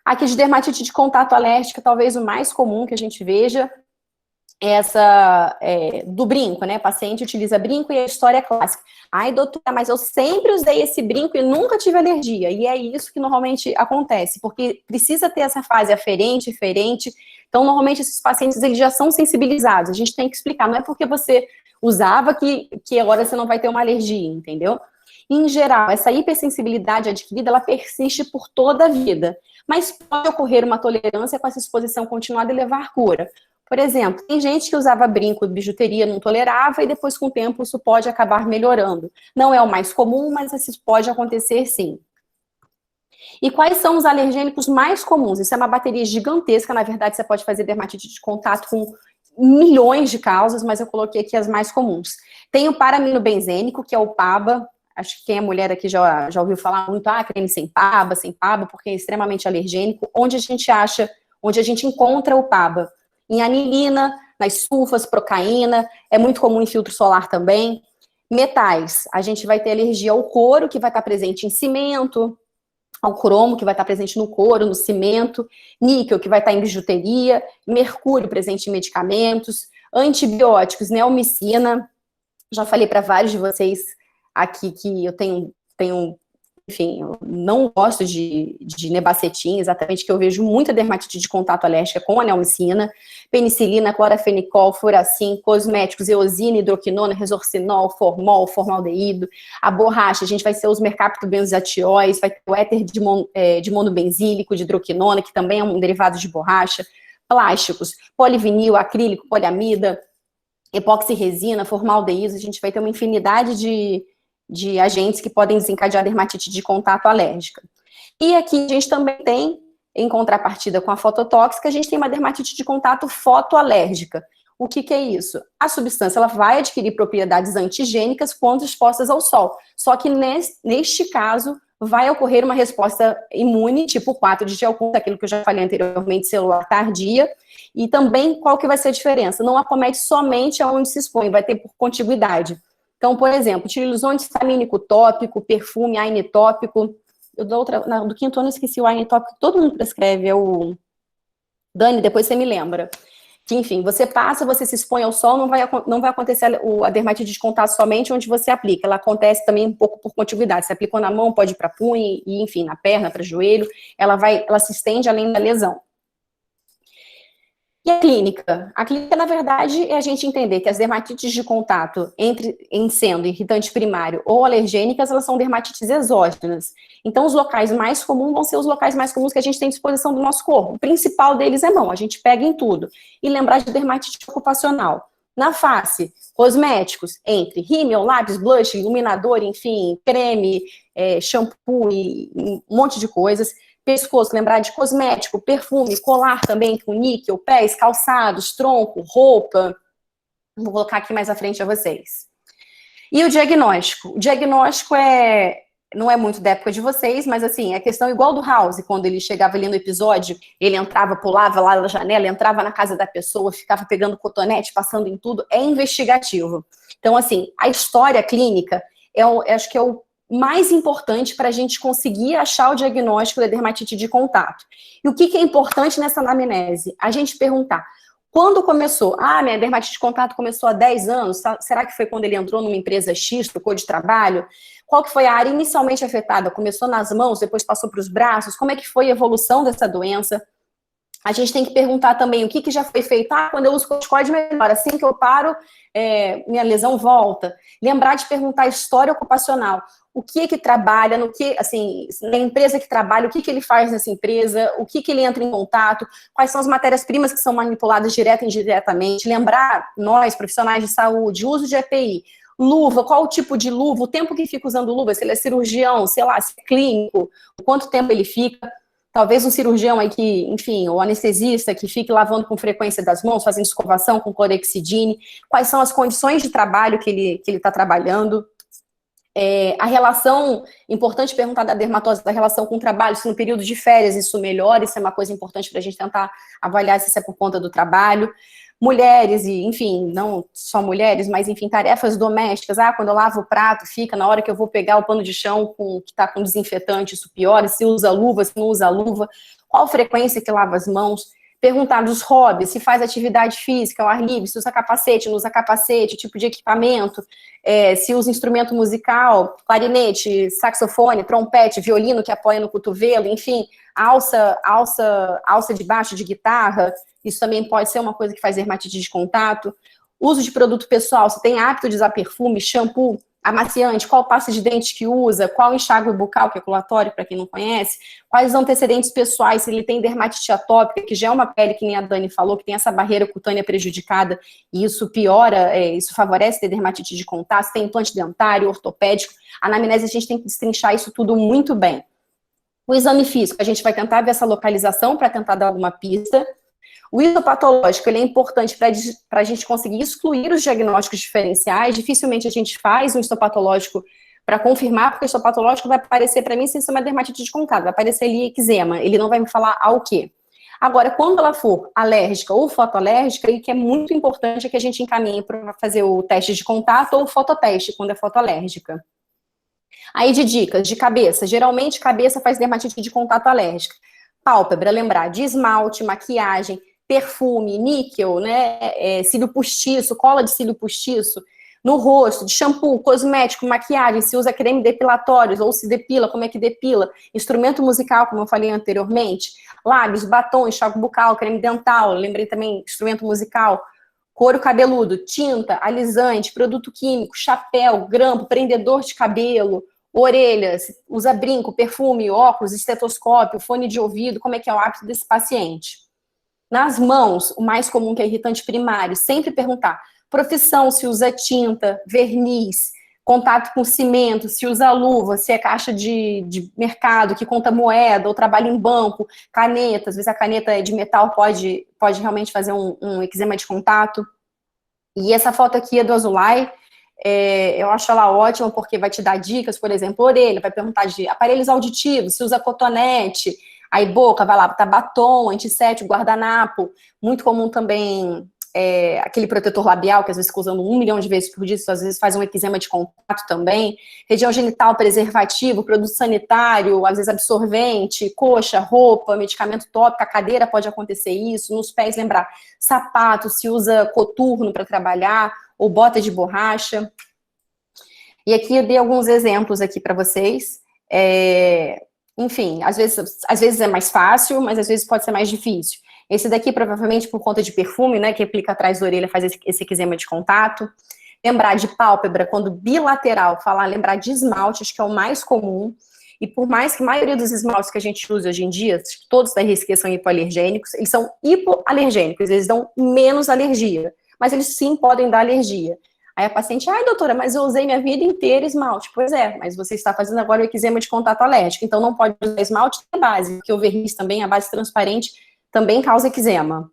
Aqui de dermatite de contato alérgica, talvez o mais comum que a gente veja é essa do brinco, né? O paciente utiliza brinco e a história é clássica. Ai, doutora, mas eu sempre usei esse brinco e nunca tive alergia. E é isso que normalmente acontece, porque precisa ter essa fase aferente, eferente. Então, normalmente, esses pacientes, eles já são sensibilizados. A gente tem que explicar, não é porque você usava que agora você não vai ter uma alergia, entendeu? Em geral, essa hipersensibilidade adquirida, ela persiste por toda a vida. Mas pode ocorrer uma tolerância com essa exposição continuada e levar cura. Por exemplo, tem gente que usava brinco de bijuteria, não tolerava, e depois, com o tempo, isso pode acabar melhorando. Não é o mais comum, mas isso pode acontecer sim. E quais são os alergênicos mais comuns? Isso é uma bateria gigantesca, na verdade, você pode fazer dermatite de contato com milhões de causas, mas eu coloquei aqui as mais comuns. Tem o paraminobenzênico, que é o PABA. Acho que quem é mulher aqui já ouviu falar muito, creme sem PABA, porque é extremamente alergênico. Onde a gente encontra o PABA? Em anilina, nas sulfas, procaína, é muito comum em filtro solar também. Metais, a gente vai ter alergia ao couro, que vai estar presente em cimento, ao cromo, que vai estar presente no couro, no cimento, níquel, que vai estar em bijuteria, mercúrio presente em medicamentos, antibióticos, neomicina. Já falei para vários de vocês aqui que eu tenho enfim, eu não gosto de nebacetim, exatamente, que eu vejo muita dermatite de contato alérgica com a neomicina, penicilina, clorafenicol, furacin, cosméticos, eosina, hidroquinona, resorcinol, formol, formaldeído, a borracha, a gente vai ter os mercaptobenzatióis, vai ter o éter de monobenzílico, de hidroquinona, que também é um derivado de borracha, plásticos, polivinil, acrílico, poliamida, epoxirresina, formaldeído, a gente vai ter uma infinidade de agentes que podem desencadear dermatite de contato alérgica. E aqui a gente também tem, em contrapartida com a fototóxica, a gente tem uma dermatite de contato fotoalérgica. O que é isso? A substância ela vai adquirir propriedades antigênicas quando expostas ao sol. Só que neste caso vai ocorrer uma resposta imune tipo 4 de Giacomes, aquilo que eu já falei anteriormente, celular tardia. E também qual que vai ser a diferença? Não acomete somente aonde se expõe, vai ter por contiguidade. Então, por exemplo, utilizou antistamínico tópico, perfume, aine tópico, do quinto ano eu esqueci o Wine Top, que todo mundo prescreve, é o... Dani, depois você me lembra. Que, enfim, você passa, você se expõe ao sol, não vai acontecer a dermatite de contato somente onde você aplica, ela acontece também um pouco por contiguidade, você aplicou na mão, pode ir para punho, e enfim, na perna, para joelho, ela se estende além da lesão. E a clínica? A clínica, na verdade, é a gente entender que as dermatites de contato, em sendo irritante primário ou alergênicas, elas são dermatites exógenas. Então, os locais mais comuns vão ser os locais mais comuns que a gente tem à disposição do nosso corpo. O principal deles é mão, a gente pega em tudo. E lembrar de dermatite ocupacional. Na face, cosméticos, entre rímel, lápis, blush, iluminador, enfim, creme, shampoo e um monte de coisas. Pescoço, lembrar de cosmético, perfume, colar também com níquel, pés, calçados, tronco, roupa. Vou colocar aqui mais à frente a vocês. E o diagnóstico? O diagnóstico não é muito da época de vocês, mas assim, é questão igual do House, quando ele chegava ali no episódio, ele entrava, pulava lá na janela, entrava na casa da pessoa, ficava pegando cotonete, passando em tudo, é investigativo. Então, assim, a história clínica, acho que é o mais importante para a gente conseguir achar o diagnóstico da dermatite de contato. E o que é importante nessa anamnese? A gente perguntar, quando começou? Minha dermatite de contato começou há 10 anos, será que foi quando ele entrou numa empresa X, trocou de trabalho? Qual que foi a área inicialmente afetada? Começou nas mãos, depois passou para os braços? Como é que foi a evolução dessa doença? A gente tem que perguntar também o que já foi feito. Quando eu uso corticoide, melhor. Assim que eu paro, minha lesão volta. Lembrar de perguntar a história ocupacional. O que trabalha, assim, na empresa que trabalha, o que ele faz nessa empresa, o que ele entra em contato, quais são as matérias-primas que são manipuladas direta e indiretamente. Lembrar, nós, profissionais de saúde, uso de EPI, luva, qual o tipo de luva, o tempo que fica usando luva, se ele é cirurgião, sei lá, se é clínico, quanto tempo ele fica. Talvez um cirurgião aí que, enfim, ou anestesista que fique lavando com frequência das mãos, fazendo escovação com clorexidine, quais são as condições de trabalho que ele está trabalhando. A relação, importante perguntar da dermatose, da relação com o trabalho, se no período de férias isso melhora, isso é uma coisa importante para a gente tentar avaliar se isso é por conta do trabalho. Mulheres, e enfim, não só mulheres, mas enfim, tarefas domésticas, quando eu lavo o prato, fica, na hora que eu vou pegar o pano de chão que está com desinfetante, isso piora, se usa luva, se não usa luva, qual frequência que lava as mãos, perguntar dos hobbies, se faz atividade física ao ar livre, se usa capacete, não usa capacete, tipo de equipamento, se usa instrumento musical, clarinete, saxofone, trompete, violino que apoia no cotovelo, enfim, alça de baixo de guitarra, isso também pode ser uma coisa que faz dermatite de contato. Uso de produto pessoal, se tem hábito de usar perfume, shampoo, amaciante, qual pasta de dente que usa, qual enxágue bucal, que é culatório, para quem não conhece, quais os antecedentes pessoais, se ele tem dermatite atópica, que já é uma pele, que nem a Dani falou, que tem essa barreira cutânea prejudicada, e isso piora, isso favorece ter dermatite de contato, se tem implante dentário, ortopédico, a anamnese a gente tem que destrinchar isso tudo muito bem. O exame físico, a gente vai tentar ver essa localização para tentar dar alguma pista. O histopatológico, ele é importante para a gente conseguir excluir os diagnósticos diferenciais. Dificilmente a gente faz um histopatológico para confirmar, porque o histopatológico vai aparecer para mim sem ser uma dermatite de contato, vai aparecer ali eczema, ele não vai me falar ao quê. Agora, quando ela for alérgica ou fotoalérgica, aí que é muito importante é que a gente encaminhe para fazer o teste de contato ou o fototeste, quando é fotoalérgica. Aí de dicas, de cabeça, geralmente cabeça faz dermatite de contato alérgica. Pálpebra, lembrar de esmalte, maquiagem, perfume, níquel, né, cílio postiço, cola de cílio postiço, no rosto, de shampoo, cosmético, maquiagem, se usa creme depilatórios, ou se depila, como é que depila, instrumento musical, como eu falei anteriormente, lábios, batom, enxágue bucal, creme dental, lembrei também, instrumento musical, couro cabeludo, tinta, alisante, produto químico, chapéu, grampo, prendedor de cabelo, orelhas, usa brinco, perfume, óculos, estetoscópio, fone de ouvido, como é que é o hábito desse paciente. Nas mãos, o mais comum que é irritante primário, sempre perguntar profissão, se usa tinta, verniz, contato com cimento, se usa luva, se é caixa de mercado que conta moeda, ou trabalha em banco, caneta, às vezes a caneta de metal pode realmente fazer um eczema de contato. E essa foto aqui é do Azulay, eu acho ela ótima porque vai te dar dicas, por exemplo, orelha, vai perguntar de aparelhos auditivos, se usa cotonete, aí boca, vai lá, tá batom, antisséptico, guardanapo, muito comum também aquele protetor labial, que às vezes fica usando 1 milhão de vezes por dia, isso às vezes faz um eczema de contato também. Região genital, preservativo, produto sanitário, às vezes absorvente, coxa, roupa, medicamento tópico, a cadeira pode acontecer isso. Nos pés, lembrar, sapato, se usa coturno para trabalhar, ou bota de borracha. E aqui eu dei alguns exemplos aqui para vocês. Enfim, às vezes é mais fácil, mas às vezes pode ser mais difícil. Esse daqui, provavelmente, por conta de perfume, né, que aplica atrás da orelha, faz esse eczema de contato. Lembrar de pálpebra, quando bilateral, lembrar de esmalte, acho que é o mais comum. E por mais que a maioria dos esmaltes que a gente usa hoje em dia, todos da Risqué são hipoalergênicos, eles são hipoalergênicos, eles dão menos alergia. Mas eles sim podem dar alergia. Aí a paciente, ai doutora, mas eu usei minha vida inteira esmalte. Pois é, mas você está fazendo agora o eczema de contato alérgico, então não pode usar esmalte na base, porque o verniz também, a base transparente, também causa eczema.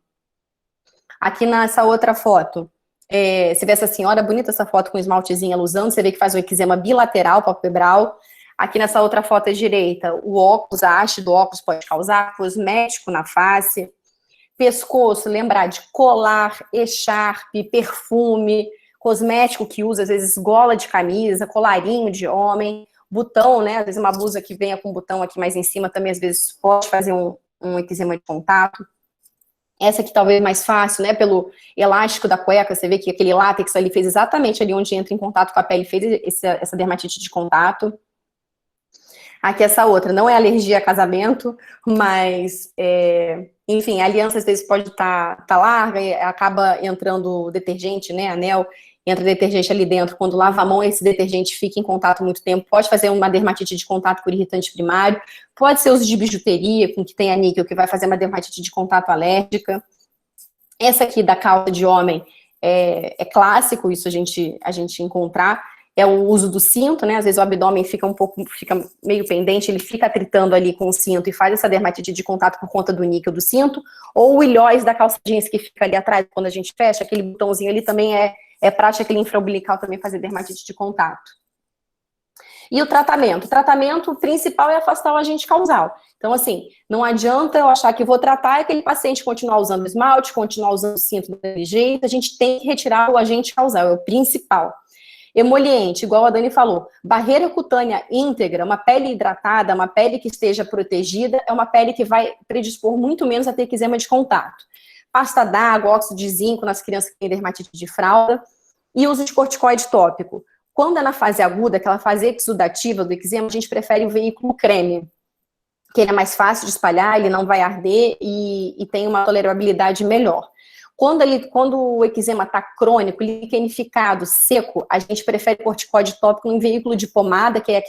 Aqui nessa outra foto, você vê essa senhora, bonita essa foto com esmaltezinho ela usando, você vê que faz um eczema bilateral, palpebral. Aqui nessa outra foto à direita, o óculos, a haste do óculos pode causar, cosmético na face. Pescoço, lembrar de colar, echarpe, perfume, cosmético que usa, às vezes gola de camisa, colarinho de homem, botão, né, às vezes uma blusa que venha com botão aqui mais em cima também, às vezes pode fazer um eczema de contato. Essa aqui talvez mais fácil, né, pelo elástico da cueca, você vê que aquele látex ali fez exatamente ali onde entra em contato com a pele, fez essa dermatite de contato. Aqui essa outra, não é alergia a casamento, mas, enfim, a aliança às vezes pode estar larga e acaba entrando detergente, né, anel, entra detergente ali dentro, quando lava a mão, esse detergente fica em contato muito tempo, pode fazer uma dermatite de contato por irritante primário, pode ser uso de bijuteria, com que tenha níquel, que vai fazer uma dermatite de contato alérgica. Essa aqui da calça de homem é clássico, isso a gente encontrar, é o uso do cinto, né, às vezes o abdômen fica meio pendente, ele fica atritando ali com o cinto e faz essa dermatite de contato por conta do níquel do cinto, ou o ilhóis da calça jeans que fica ali atrás, quando a gente fecha, aquele botãozinho ali também é prática, aquele infraumbilical também fazer dermatite de contato. E o tratamento? O tratamento principal é afastar o agente causal. Então, assim, não adianta eu achar que vou tratar e aquele paciente continuar usando esmalte, continuar usando cinto daquele jeito, a gente tem que retirar o agente causal, é o principal. Emoliente, igual a Dani falou, barreira cutânea íntegra, uma pele hidratada, uma pele que esteja protegida, é uma pele que vai predispor muito menos a ter eczema de contato. Pasta d'água, óxido de zinco nas crianças que têm dermatite de fralda, e uso de corticoide tópico. Quando é na fase aguda, aquela fase exudativa do eczema, a gente prefere o veículo creme, que ele é mais fácil de espalhar, ele não vai arder e tem uma tolerabilidade melhor. Quando o eczema está crônico, liquenificado, seco, a gente prefere corticoide tópico em veículo de pomada, que é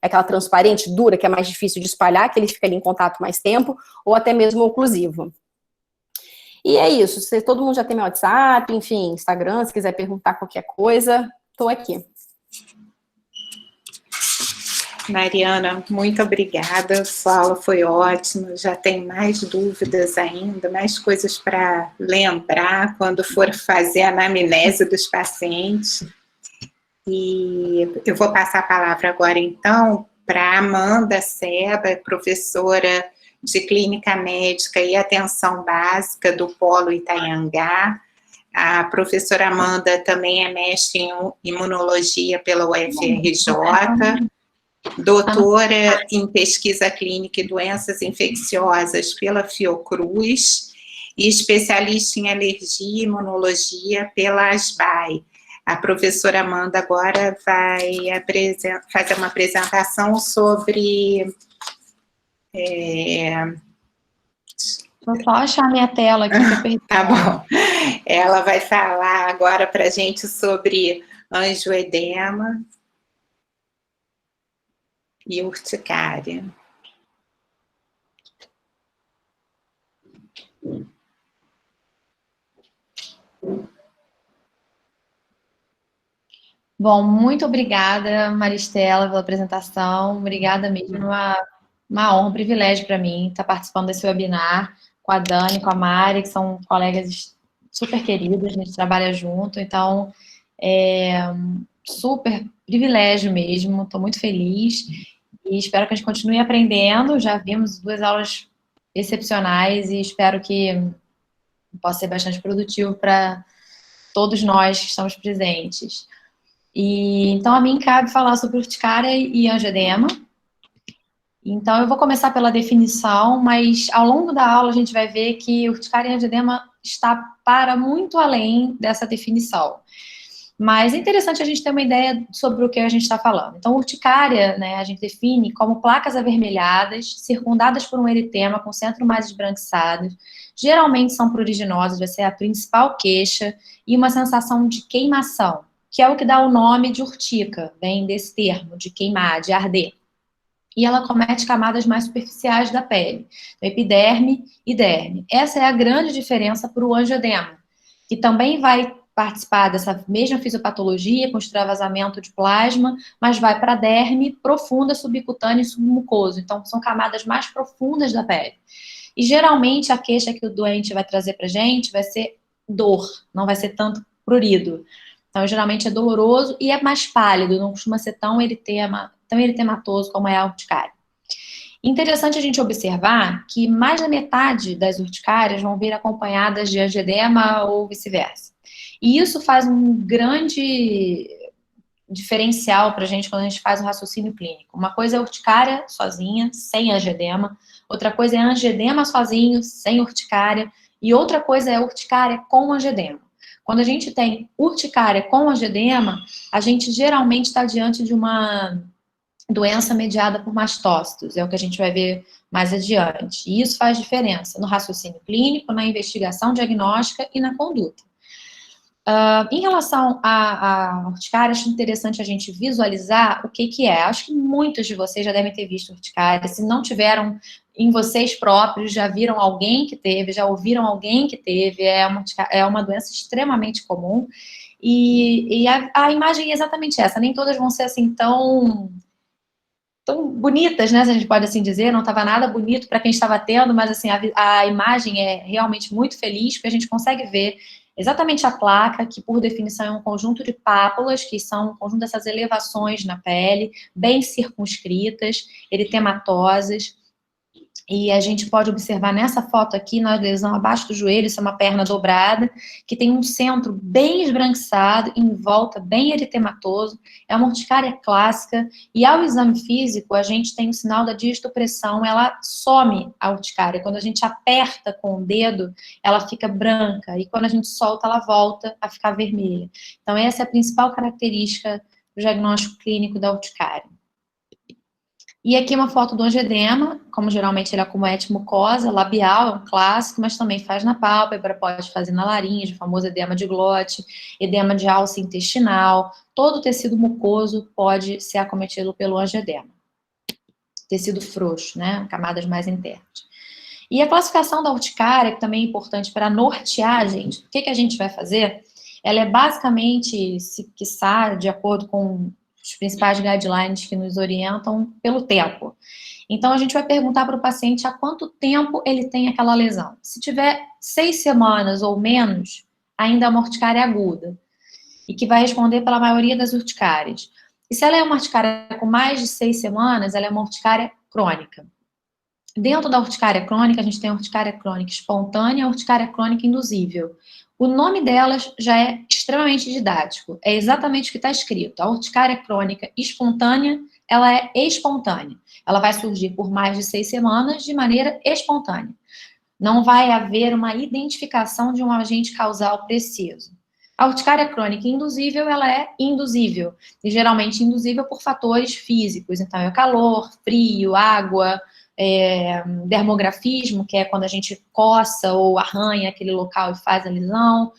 aquela transparente, dura, que é mais difícil de espalhar, que ele fica ali em contato mais tempo, ou até mesmo oclusivo. E é isso, todo mundo já tem meu WhatsApp, enfim, Instagram, se quiser perguntar qualquer coisa, estou aqui. Mariana, muito obrigada, a sua aula foi ótima, já tem mais dúvidas ainda, mais coisas para lembrar quando for fazer a anamnese dos pacientes. E eu vou passar a palavra agora, então, para a Amanda Seba, professora de Clínica Médica e Atenção Básica do Polo Itanhangá. A professora Amanda também é mestre em Imunologia pela UFRJ, doutora em Pesquisa Clínica e Doenças Infecciosas pela Fiocruz e especialista em Alergia e Imunologia pela ASBAI. A professora Amanda agora vai fazer uma apresentação sobre... Vou só achar minha tela aqui que eu perdi. Tá bom. Ela vai falar agora para a gente sobre angioedema e urticária. Bom, muito obrigada, Maristela, pela apresentação. Obrigada mesmo, uma honra, um privilégio para mim estar participando desse webinar com a Dani, com a Mari, que são colegas super queridas, a gente trabalha junto, então é um super privilégio mesmo, estou muito feliz e espero que a gente continue aprendendo. Já vimos 2 aulas excepcionais e espero que possa ser bastante produtivo para todos nós que estamos presentes. E então a mim cabe falar sobre urticária e angioedema. Então eu vou começar pela definição, mas ao longo da aula a gente vai ver que urticária e angioedema está para muito além dessa definição. Mas é interessante a gente ter uma ideia sobre o que a gente está falando. Então, urticária, né, a gente define como placas avermelhadas, circundadas por um eritema com centro mais esbranquiçado. Geralmente são pruriginosas, vai ser a principal queixa, e uma sensação de queimação, que é o que dá o nome de urtica, vem desse termo, de queimar, de arder. E ela comete camadas mais superficiais da pele, epiderme e derme. Essa é a grande diferença para o angioedema, que também vai participar dessa mesma fisiopatologia, com extravasamento de plasma, mas vai para a derme profunda, subcutânea e submucoso. Então, são camadas mais profundas da pele. E, geralmente, a queixa que o doente vai trazer para a gente vai ser dor, não vai ser tanto prurido. Então, geralmente, é doloroso e é mais pálido, não costuma ser tão eritematoso como é a urticária. Interessante a gente observar que mais da metade das urticárias vão vir acompanhadas de angioedema ou vice-versa. E isso faz um grande diferencial para a gente quando a gente faz o raciocínio clínico. Uma coisa é urticária sozinha, sem angioedema. Outra coisa é angioedema sozinho, sem urticária. E outra coisa é urticária com angioedema. Quando a gente tem urticária com angioedema, a gente geralmente está diante de uma doença mediada por mastócitos, é o que a gente vai ver mais adiante. E isso faz diferença no raciocínio clínico, na investigação diagnóstica e na conduta. Em relação à urticária, acho interessante a gente visualizar o que é. Acho que muitos de vocês já devem ter visto urticária. Se não tiveram em vocês próprios, já viram alguém que teve, já ouviram alguém que teve. É uma doença extremamente comum. E a imagem é exatamente essa. Nem todas vão ser assim tão bonitas, né, se a gente pode assim dizer, não estava nada bonito para quem estava tendo, mas assim, a imagem é realmente muito feliz, porque a gente consegue ver exatamente a placa, que por definição é um conjunto de pápulas, que são um conjunto dessas elevações na pele, bem circunscritas, eritematosas. E a gente pode observar nessa foto aqui, na lesão abaixo do joelho, isso é uma perna dobrada, que tem um centro bem esbranquiçado, em volta bem eritematoso, é uma urticária clássica, e ao exame físico, a gente tem o sinal da digistopressão, ela some a urticária, quando a gente aperta com o dedo, ela fica branca, e quando a gente solta, ela volta a ficar vermelha. Então, essa é a principal característica do diagnóstico clínico da urticária. E aqui uma foto do angioedema, como geralmente ele acomete mucosa, labial, é um clássico, mas também faz na pálpebra, pode fazer na laringe, o famoso edema de glote, edema de alça intestinal, todo o tecido mucoso pode ser acometido pelo angioedema. Tecido frouxo, né, camadas mais internas. E a classificação da urticária, que também é importante para nortear, gente, o que a gente vai fazer? Ela é basicamente, quiçá, de acordo com os principais guidelines que nos orientam pelo tempo. Então, a gente vai perguntar para o paciente há quanto tempo ele tem aquela lesão. Se tiver 6 semanas ou menos, ainda é uma urticária aguda, e que vai responder pela maioria das urticárias. E se ela é uma urticária com mais de 6 semanas, ela é uma urticária crônica. Dentro da urticária crônica, a gente tem a urticária crônica espontânea e a urticária crônica induzível. O nome delas já é extremamente didático, é exatamente o que está escrito. A urticária crônica espontânea, ela é espontânea. Ela vai surgir por mais de 6 semanas de maneira espontânea. Não vai haver uma identificação de um agente causal preciso. A urticária crônica induzível, ela é induzível, e geralmente induzível por fatores físicos. Então, é o calor, frio, água, dermografismo, que é quando a gente coça ou arranha aquele local e faz a lesão,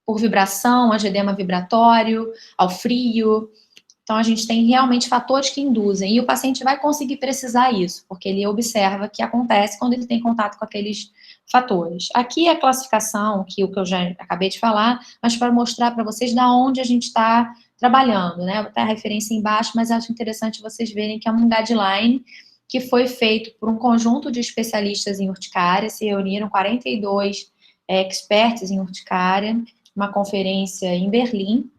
por vibração, angioedema vibratório, ao frio. Então, a gente tem realmente fatores que induzem, e o paciente vai conseguir precisar isso, porque ele observa que acontece quando ele tem contato com aqueles fatores. Aqui é a classificação, que o que eu já acabei de falar, mas para mostrar para vocês da onde a gente está trabalhando, né? Vou botar a referência embaixo, mas acho interessante vocês verem que é um guideline que foi feito por um conjunto de especialistas em urticária, se reuniram 42 experts em urticária, uma conferência em Berlim,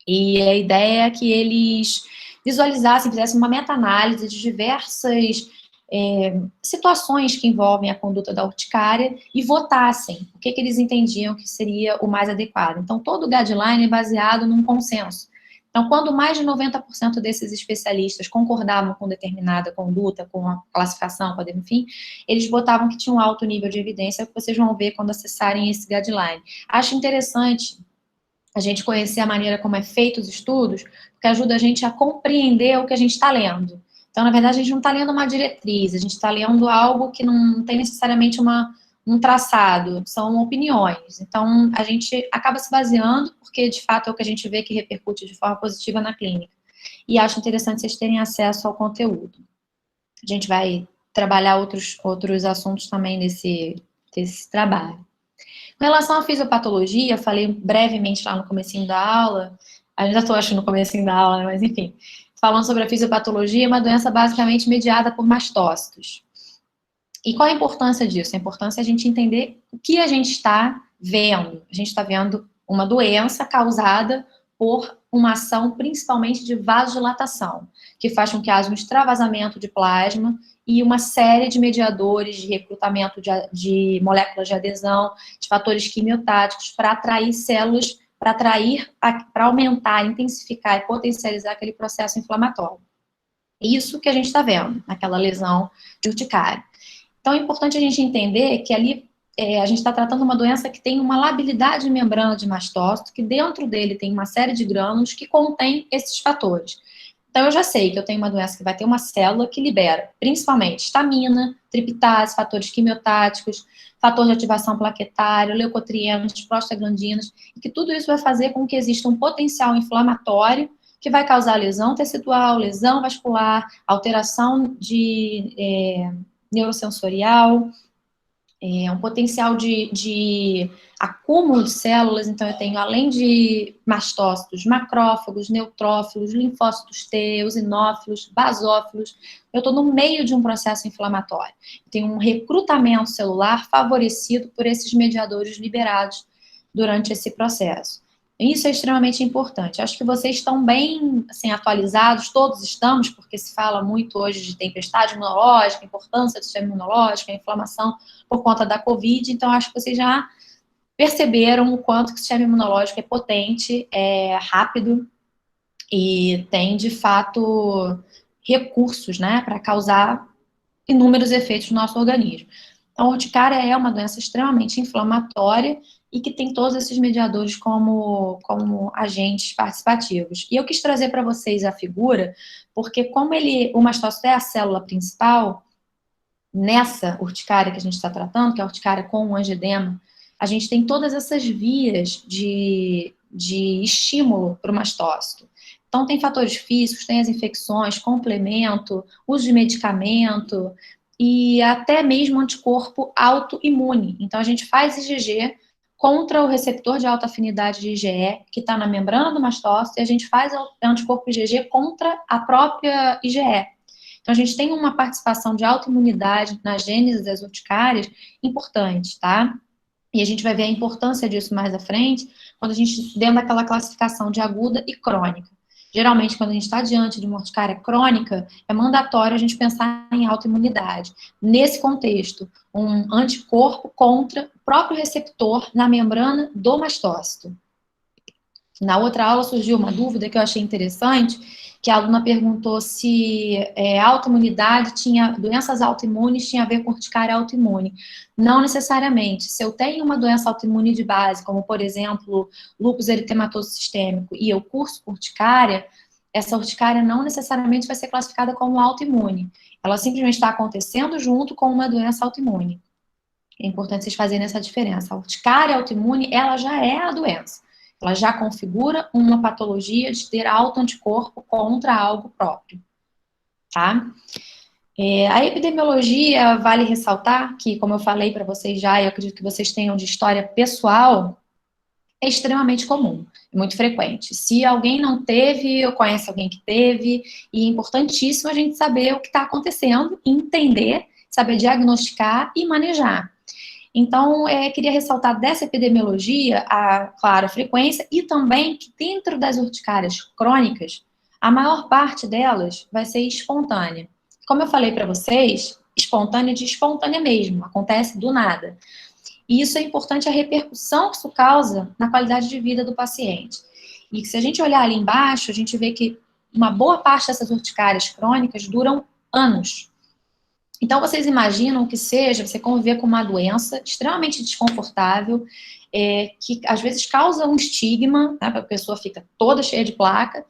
e a ideia é que eles visualizassem, fizessem uma meta-análise de diversas situações que envolvem a conduta da urticária e votassem o que eles entendiam que seria o mais adequado. Então, todo o guideline é baseado num consenso. Então, quando mais de 90% desses especialistas concordavam com determinada conduta, com a classificação, enfim, eles botavam que tinha um alto nível de evidência, que vocês vão ver quando acessarem esse guideline. Acho interessante a gente conhecer a maneira como é feito os estudos, porque ajuda a gente a compreender o que a gente está lendo. Então, na verdade, a gente não está lendo uma diretriz, a gente está lendo algo que não tem necessariamente um traçado, são opiniões. Então, a gente acaba se baseando, porque, de fato, é o que a gente vê que repercute de forma positiva na clínica. E acho interessante vocês terem acesso ao conteúdo. A gente vai trabalhar outros assuntos também desse trabalho. Com relação à fisiopatologia, falei brevemente lá no comecinho da aula, ainda estou achando no comecinho da aula, mas enfim, falando sobre a fisiopatologia, é uma doença basicamente mediada por mastócitos. E qual a importância disso? A importância é a gente entender o que a gente está vendo. A gente está vendo uma doença causada por uma ação principalmente de vasodilatação, que faz com que haja um extravasamento de plasma e uma série de mediadores de recrutamento de moléculas de adesão, de fatores quimiotáticos para atrair células, para aumentar, intensificar e potencializar aquele processo inflamatório. Isso que a gente está vendo, naquela lesão de urticária. Então, é importante a gente entender que ali a gente está tratando uma doença que tem uma labilidade de membrana de mastócito, que dentro dele tem uma série de grânulos que contém esses fatores. Então, eu já sei que eu tenho uma doença que vai ter uma célula que libera, principalmente, histamina, triptase, fatores quimiotáticos, fator de ativação plaquetária, leucotrienos, prostaglandinas, e que tudo isso vai fazer com que exista um potencial inflamatório que vai causar lesão tecidual, lesão vascular, alteração de neurosensorial, um potencial de acúmulo de células. Então, eu tenho, além de mastócitos, macrófagos, neutrófilos, linfócitos T, eosinófilos, basófilos. Eu estou no meio de um processo inflamatório. Eu tenho um recrutamento celular favorecido por esses mediadores liberados durante esse processo. Isso é extremamente importante. Acho que vocês estão bem assim, atualizados, todos estamos, porque se fala muito hoje de tempestade imunológica, importância do sistema imunológico, a inflamação por conta da Covid, então acho que vocês já perceberam o quanto que o sistema imunológico é potente, é rápido e tem, de fato, recursos, né, para causar inúmeros efeitos no nosso organismo. Então, a urticária é uma doença extremamente inflamatória e que tem todos esses mediadores como agentes participativos. E eu quis trazer para vocês a figura, porque como o mastócito é a célula principal, nessa urticária que a gente está tratando, que é a urticária com o angedema, a gente tem todas essas vias de estímulo para o mastócito. Então, tem fatores físicos, tem as infecções, complemento, uso de medicamento e até mesmo anticorpo autoimune. Então, a gente faz IgG contra o receptor de alta afinidade de IgE, que está na membrana do mastócito, e a gente faz anticorpo IgG contra a própria IgE. Então, a gente tem uma participação de autoimunidade na gênese das urticárias importante, tá? E a gente vai ver a importância disso mais à frente, quando a gente, dentro daquela classificação de aguda e crônica. Geralmente, quando a gente está diante de uma urticária crônica, é mandatório a gente pensar em autoimunidade. Nesse contexto, um anticorpo contra o próprio receptor na membrana do mastócito. Na outra aula surgiu uma dúvida que eu achei interessante, que a aluna perguntou se autoimunidade doenças autoimunes tinha a ver com urticária autoimune. Não necessariamente. Se eu tenho uma doença autoimune de base, como por exemplo, lúpus eritematoso sistêmico, e eu curso urticária, essa urticária não necessariamente vai ser classificada como autoimune. Ela simplesmente está acontecendo junto com uma doença autoimune. É importante vocês fazerem essa diferença. A urticária autoimune, ela já é a doença. Ela já configura uma patologia de ter autoanticorpo contra algo próprio, tá? A epidemiologia, vale ressaltar que, como eu falei para vocês já, eu acredito que vocês tenham de história pessoal, é extremamente comum, é muito frequente. Se alguém não teve, ou conhece alguém que teve, e é importantíssimo a gente saber o que está acontecendo, entender, saber diagnosticar e manejar. Então, queria ressaltar dessa epidemiologia, claro, a frequência, e também que dentro das urticárias crônicas, a maior parte delas vai ser espontânea. como eu falei para vocês, espontânea de espontânea mesmo, acontece do nada. E isso é importante, a repercussão que isso causa na qualidade de vida do paciente. E se a gente olhar ali embaixo, a gente vê que uma boa parte dessas urticárias crônicas duram anos. Então, vocês imaginam que seja você conviver com uma doença extremamente desconfortável, que às vezes causa um estigma, né, a pessoa fica toda cheia de placa,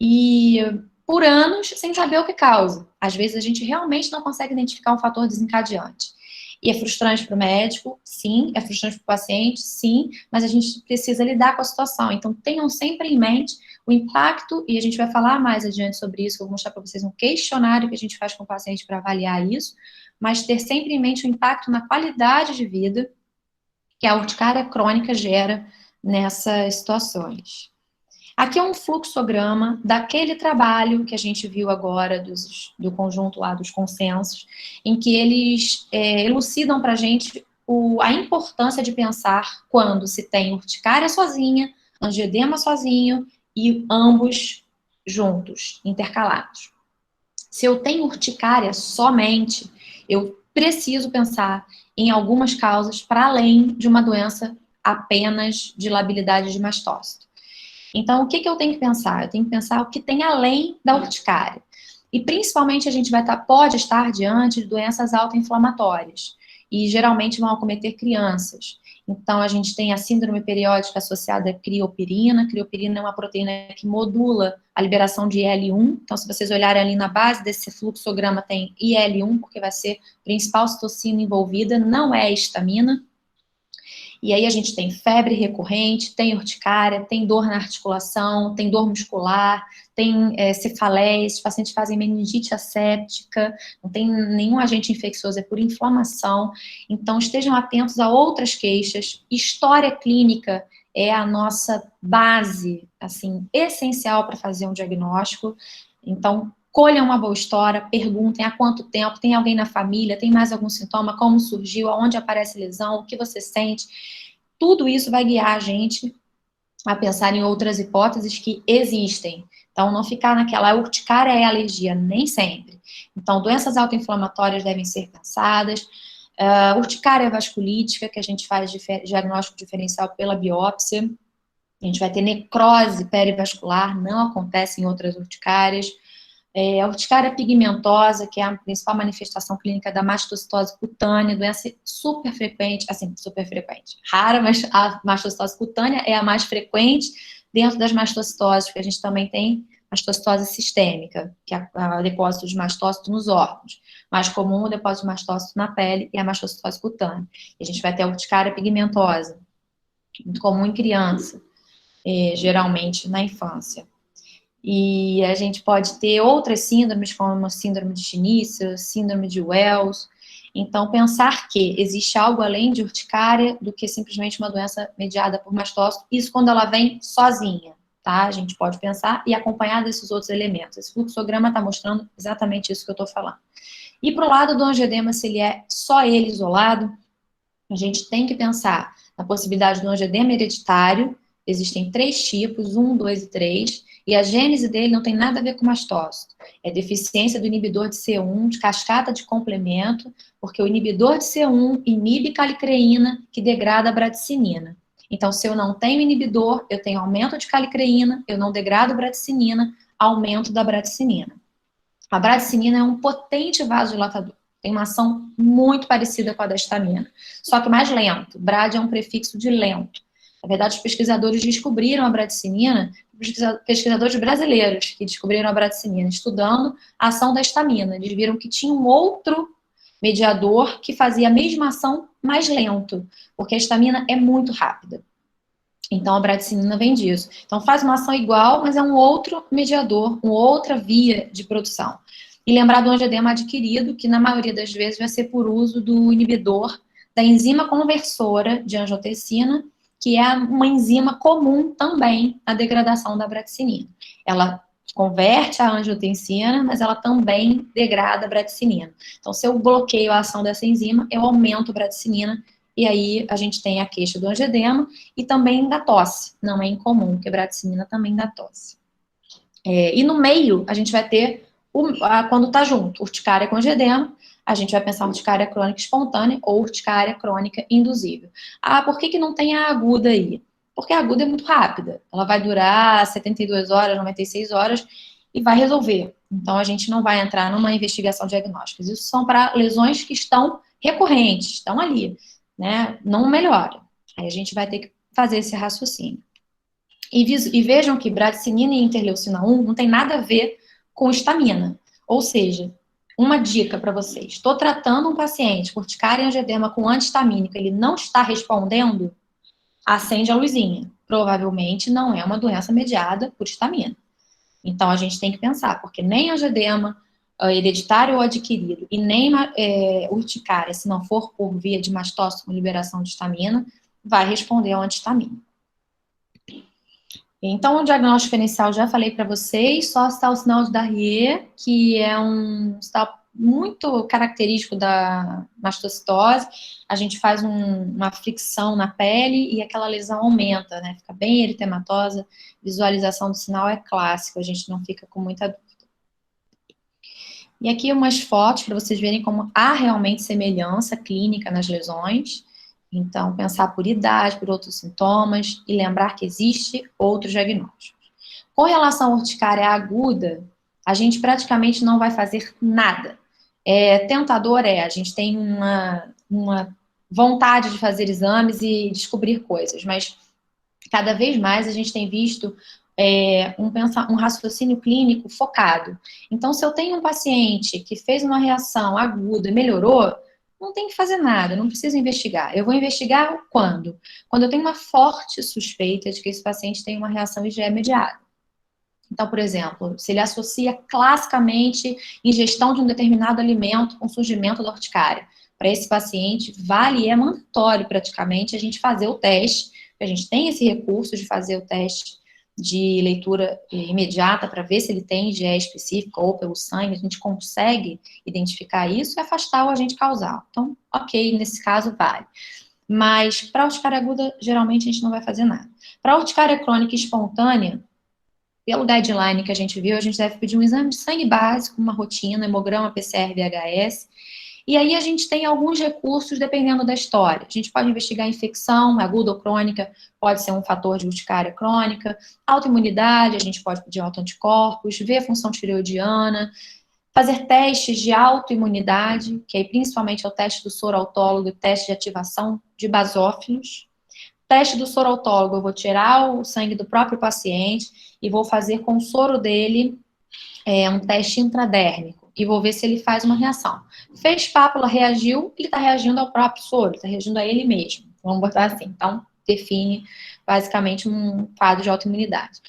e por anos sem saber o que causa. Às vezes a gente realmente não consegue identificar um fator desencadeante. E é frustrante para o médico, sim, é frustrante para o paciente, sim, mas a gente precisa lidar com a situação. Então, tenham sempre em mente o impacto, e a gente vai falar mais adiante sobre isso, eu vou mostrar para vocês um questionário que a gente faz com o paciente para avaliar isso, mas ter sempre em mente o impacto na qualidade de vida que a urticária crônica gera nessas situações. Aqui é um fluxograma daquele trabalho que a gente viu agora, do conjunto lá dos consensos, em que eles elucidam para a gente a importância de pensar quando se tem urticária sozinha, angioedema sozinho e ambos juntos, intercalados. Se eu tenho urticária somente, eu preciso pensar em algumas causas para além de uma doença apenas de labilidade de mastócito. Então, o que eu tenho que pensar? Eu tenho que pensar o que tem além da urticária. E, principalmente, a gente pode estar diante de doenças autoinflamatórias. E, geralmente, vão acometer crianças. Então, a gente tem a síndrome periódica associada à criopirina. A criopirina é uma proteína que modula a liberação de IL-1. Então, se vocês olharem ali na base desse fluxograma, tem IL-1, porque vai ser a principal citocina envolvida, não é a histamina. E aí a gente tem febre recorrente, tem urticária, tem dor na articulação, tem dor muscular, tem cefaleias, os pacientes fazem meningite asséptica, não tem nenhum agente infeccioso, é por inflamação. Então estejam atentos a outras queixas. História clínica é a nossa base, assim, essencial para fazer um diagnóstico. Então, colham uma boa história, perguntem há quanto tempo, tem alguém na família, tem mais algum sintoma, como surgiu, aonde aparece lesão, o que você sente. Tudo isso vai guiar a gente a pensar em outras hipóteses que existem. Então, não ficar naquela urticária é alergia, nem sempre. Então, doenças autoinflamatórias devem ser pensadas. Urticária vasculítica, que a gente faz diagnóstico diferencial pela biópsia. A gente vai ter necrose perivascular, não acontece em outras urticárias. A urticária pigmentosa, que é a principal manifestação clínica da mastocitose cutânea, doença super frequente, rara, mas a mastocitose cutânea é a mais frequente dentro das mastocitoses, porque a gente também tem mastocitose sistêmica, que é o depósito de mastócito nos órgãos. Mais comum o depósito de mastócito na pele e a mastocitose cutânea. E a gente vai ter a urticária pigmentosa, muito comum em criança, geralmente na infância. E a gente pode ter outras síndromes, como a síndrome de Schnitzler, síndrome de Wells. Então, pensar que existe algo além de urticária do que simplesmente uma doença mediada por mastócito, isso quando ela vem sozinha, tá? A gente pode pensar e acompanhar desses outros elementos. Esse fluxograma está mostrando exatamente isso que eu estou falando. E para o lado do angioedema, se ele é só ele isolado, a gente tem que pensar na possibilidade do angioedema hereditário. Existem 3 tipos, 1, 2 e 3, e a gênese dele não tem nada a ver com mastócito. É deficiência do inibidor de C1, de cascata de complemento, porque o inibidor de C1 inibe calicreína, que degrada a bradicinina. Então, se eu não tenho inibidor, eu tenho aumento de calicreína, eu não degrado bradicinina, aumento da bradicinina. A bradicinina é um potente vasodilatador. Tem uma ação muito parecida com a da histamina, só que mais lento. Brad é um prefixo de lento. Na verdade, os pesquisadores descobriram a bradicinina, pesquisadores brasileiros que descobriram a bradicinina, estudando a ação da histamina. Eles viram que tinha um outro mediador que fazia a mesma ação mais lento, porque a histamina é muito rápida. Então, a bradicinina vem disso. Então, faz uma ação igual, mas é um outro mediador, uma outra via de produção. E lembrar do angioedema adquirido, que na maioria das vezes vai ser por uso do inibidor da enzima conversora de angiotensina, que é uma enzima comum também na degradação da bradicinina. Ela converte a angiotensina, mas ela também degrada a bradicinina. Então, se eu bloqueio a ação dessa enzima, eu aumento a bradicinina, e aí a gente tem a queixa do angioedema e também da tosse. Não é incomum, porque a bradicinina também dá tosse. E no meio, a gente vai ter quando está junto, urticária com angioedema, a gente vai pensar urticária crônica espontânea ou urticária crônica induzível. Ah, por que não tem a aguda aí? Porque a aguda é muito rápida. Ela vai durar 72 horas, 96 horas e vai resolver. Então, a gente não vai entrar numa investigação diagnóstica. Isso são para lesões que estão recorrentes, estão ali, né? Não melhora. Aí a gente vai ter que fazer esse raciocínio. E vejam que bradicinina e interleucina 1 não tem nada a ver com histamina. Ou seja, uma dica para vocês. Estou tratando um paciente com urticária e angioedema com antihistamínico, ele não está respondendo, acende a luzinha. Provavelmente não é uma doença mediada por histamina. Então, a gente tem que pensar, porque nem angioedema hereditário ou adquirido, e nem urticária, se não for por via de mastócito com liberação de histamina, vai responder ao antihistamínico. Então, o diagnóstico diferencial, já falei para vocês, só está o sinal de Darrier, que é um sinal muito característico da mastocitose. A gente faz uma fricção na pele e aquela lesão aumenta, né? Fica bem eritematosa. Visualização do sinal é clássico, a gente não fica com muita dúvida. E aqui umas fotos para vocês verem como há realmente semelhança clínica nas lesões. Então, pensar por idade, por outros sintomas e lembrar que existe outros diagnósticos. Com relação à urticária aguda, a gente praticamente não vai fazer nada. Tentador a gente tem uma vontade de fazer exames e descobrir coisas, mas cada vez mais a gente tem visto um raciocínio clínico focado. Então, se eu tenho um paciente que fez uma reação aguda e melhorou, não tem que fazer nada, não preciso investigar. Eu vou investigar quando? Quando eu tenho uma forte suspeita de que esse paciente tem uma reação IgE mediada. Então, por exemplo, se ele associa classicamente ingestão de um determinado alimento com surgimento da urticária, para esse paciente, vale e é mandatório praticamente a gente fazer o teste, a gente tem esse recurso de fazer o teste de leitura imediata para ver se ele tem IgE específica ou pelo sangue, a gente consegue identificar isso e afastar o agente causal. Então, ok, nesse caso vale. Mas para a urticária aguda, geralmente a gente não vai fazer nada. Para a urticária crônica espontânea, pelo guideline que a gente viu, a gente deve pedir um exame de sangue básico, uma rotina, hemograma, PCR, VHS. E aí a gente tem alguns recursos dependendo da história. A gente pode investigar infecção, aguda ou crônica, pode ser um fator de urticária crônica, autoimunidade, a gente pode pedir autoanticorpos, ver a função tireoidiana, fazer testes de autoimunidade, que aí principalmente é o teste do soro autólogo e teste de ativação de basófilos. Teste do soro autólogo, eu vou tirar o sangue do próprio paciente e vou fazer com o soro dele um teste intradérmico e vou ver se ele faz uma reação. Fez pápula, reagiu, ele está reagindo ao próprio soro, está reagindo a ele mesmo. Vamos botar assim. Então, define basicamente um quadro de autoimunidade.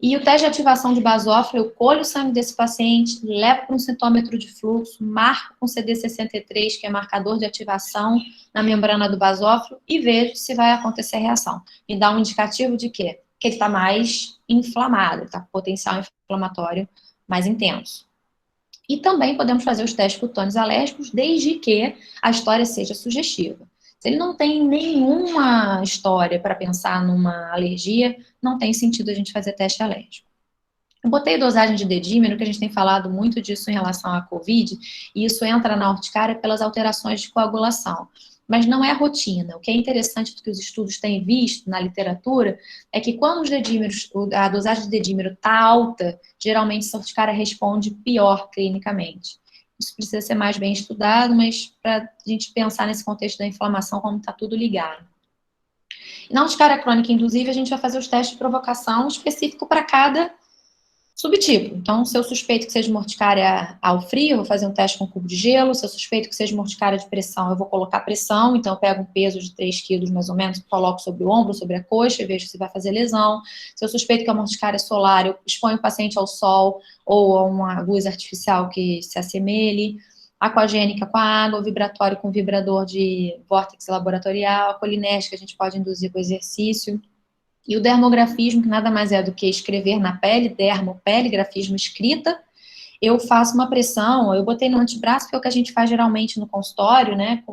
E o teste de ativação de basófilo, eu colho o sangue desse paciente, levo para um citômetro de fluxo, marco com CD63, que é marcador de ativação na membrana do basófilo, e vejo se vai acontecer a reação. Me dá um indicativo de quê? Que ele está mais inflamado, está com potencial inflamatório mais intenso. E também podemos fazer os testes cutâneos alérgicos, desde que a história seja sugestiva. Se ele não tem nenhuma história para pensar numa alergia, não tem sentido a gente fazer teste alérgico. Eu botei dosagem de dedímero, que a gente tem falado muito disso em relação à Covid, e isso entra na urticária pelas alterações de coagulação. Mas não é a rotina. O que é interessante do que os estudos têm visto na literatura é que quando os dedímeros, a dosagem de dedímero está alta, geralmente essa urticária responde pior clinicamente. Isso precisa ser mais bem estudado, mas para a gente pensar nesse contexto da inflamação, como está tudo ligado. E na urticária crônica, inclusive, a gente vai fazer os testes de provocação específico para cada subtipo. Então, se eu suspeito que seja uma urticária ao frio, eu vou fazer um teste com cubo de gelo. Se eu suspeito que seja uma urticária de pressão, eu vou colocar pressão. Então, eu pego um peso de 3 quilos, mais ou menos, coloco sobre o ombro, sobre a coxa, e vejo se vai fazer lesão. Se eu suspeito que é uma urticária solar, eu exponho o paciente ao sol ou a uma luz artificial que se assemelhe. Aquagênica com a água, vibratório com vibrador de vórtex laboratorial, a colinética a gente pode induzir com exercício. E o dermografismo, que nada mais é do que escrever na pele, dermo, grafismo, escrita. Eu faço uma pressão, eu botei no antebraço, que é o que a gente faz geralmente no consultório, né?